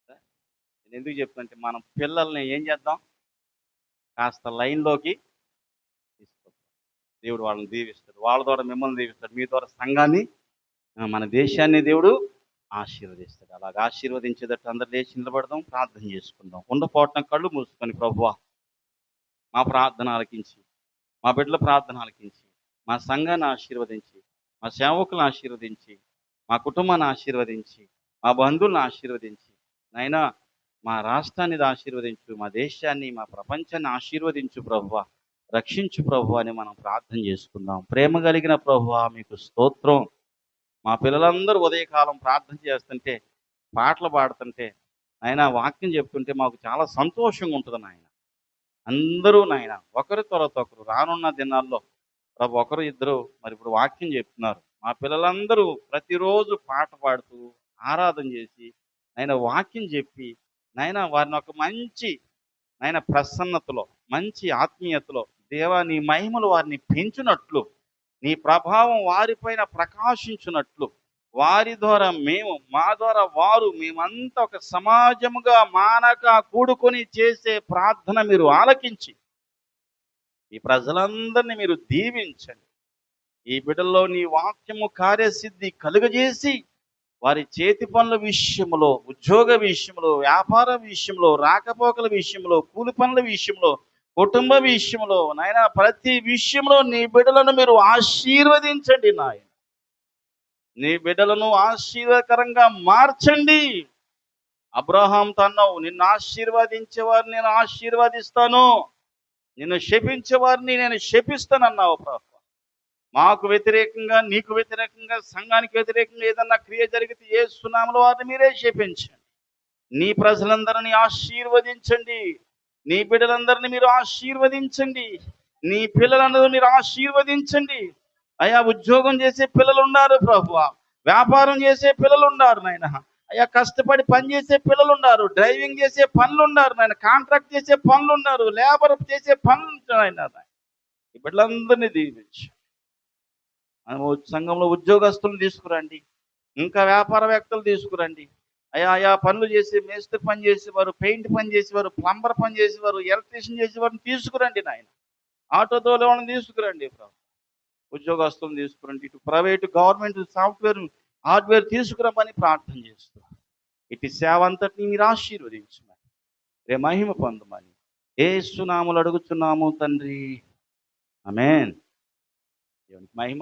నేను ఎందుకు చెప్తుంటే, మనం పిల్లల్ని ఏం చేద్దాం, కాస్త లైన్లోకి తీసుకొద్దాం. దేవుడు వాళ్ళని దీవిస్తాడు, వాళ్ళ ద్వారా మిమ్మల్ని దీవిస్తాడు, మీ ద్వారా సంఘాన్ని, మన దేశాన్ని దేవుడు ఆశీర్వదిస్తాడు. అలాగ ఆశీర్వదించేటట్టు అందరు లేచి నిలబడదాం, ప్రార్థన చేసుకుందాం. ఉండపోవటం కళ్ళు మూసుకొని, ప్రభువా మా ప్రార్థన ఆలకించి, మా బిడ్డల ప్రార్థన ఆలకించి, మా సంఘాన్ని ఆశీర్వదించి, మా సేవకులను ఆశీర్వదించి, మా కుటుంబాన్ని ఆశీర్వదించి, మా బంధువులను ఆశీర్వదించి, నాయనా మా రాష్ట్రాన్ని ఆశీర్వదించు, మా దేశాన్ని, మా ప్రపంచాన్ని ఆశీర్వదించు ప్రభువా, రక్షించు ప్రభువా అని మనం ప్రార్థన చేసుకుందాం. ప్రేమ కలిగిన ప్రభువా మీకు స్తోత్రం. మా పిల్లలందరూ ఉదయకాలం ప్రార్థన చేస్తుంటే, పాటలు పాడుతుంటే, ఆయన వాక్యం చెప్తుంటే మాకు చాలా సంతోషంగా ఉంటుంది నాయన. అందరూ నాయన ఒకరి తర్వాత ఒకరు రానున్న దినాల్లో ప్రభు ఒకరు ఇద్దరు మరి ఇప్పుడు వాక్యం చెప్తున్నారు. మా పిల్లలందరూ ప్రతిరోజు పాట పాడుతూ ఆరాధన చేసి నాయన వాక్యం చెప్పి నాయన వారిని ఒక మంచి నాయన ప్రసన్నతలో, మంచి ఆత్మీయతలో దేవా నీ మహిమలు వారిని పెంచునట్లు, నీ ప్రభావం వారిపైన ప్రకాశించున్నట్లు, వారి ద్వారా మేము, మా ద్వారా వారు, మేమంతా ఒక సమాజముగా మానక కూడుకొని చేసే ప్రార్థన మీరు ఆలకించి ఈ ప్రజలందరినీ మీరు దీవించండి. ఈ బిడ్డల్లో నీ వాక్యము కార్యసిద్ధి కలుగజేసి వారి చేతి పనుల విషయంలో, ఉద్యోగ విషయంలో, వ్యాపార విషయంలో, రాకపోకల విషయంలో, కూలి పనుల విషయంలో, కుటుంబ విషయంలో, నాయన ప్రతి విషయంలో నీ బిడ్డలను మీరు ఆశీర్వదించండి నాయన. నీ బిడ్డలను ఆశీర్వదకరంగా మార్చండి. అబ్రహాంతో అన్నావు, నిన్ను ఆశీర్వదించేవారిని నేను ఆశీర్వదిస్తాను, నిన్ను శపించేవారిని నేను శపిస్తానన్నావు ప్రభు. మాకు వ్యతిరేకంగా, నీకు వ్యతిరేకంగా, సంఘానికి వ్యతిరేకంగా ఏదన్నా క్రియ జరిగితే యేసు నామములో వారిని మీరే శపించండి. నీ ప్రజలందరినీ ఆశీర్వదించండి. నీ బిడ్డలందరినీ మీరు ఆశీర్వదించండి. నీ పిల్లలందరూ మీరు ఆశీర్వదించండి. అయ్యా ఉద్యోగం చేసే పిల్లలు ఉన్నారు ప్రభువా, వ్యాపారం చేసే పిల్లలు ఉన్నారు నాయన. అయ్యా కష్టపడి పని చేసే పిల్లలు ఉన్నారు, డ్రైవింగ్ చేసే పనులు ఉన్నారు నాయన, కాంట్రాక్ట్ చేసే పనులు ఉన్నారు, లేబర్ చేసే పనులు నాయన. ఈ బిడ్డలందరినీ దీవించు. సంఘంలో ఉద్యోగస్తులను తీసుకురండి, ఇంకా వ్యాపారవేత్తలు తీసుకురండి. ఆయా పనులు చేసి, మేస్త్రి పని చేసేవారు, పెయింట్ పని చేసేవారు, ప్లంబర్ పని చేసేవారు, ఎలక్ట్రీషియన్ చేసేవారిని తీసుకురండి నాయన. ఆటో తోలేవాళ్ళని తీసుకురండి ప్రభు. ఉద్యోగస్తులను తీసుకురండి. ఇటు ప్రైవేటు, గవర్నమెంట్ సాఫ్ట్వేర్, హార్డ్వేర్ తీసుకురమ్మని ప్రార్థన చేస్తూ ఇటు సేవ అంతటిని మీరు ఆశీర్వదించమని, రే మహిమ పొందమని యేసు నామములో అడుగుచున్నాము తండ్రి, ఆమేన్. దేవునికి మహిమ.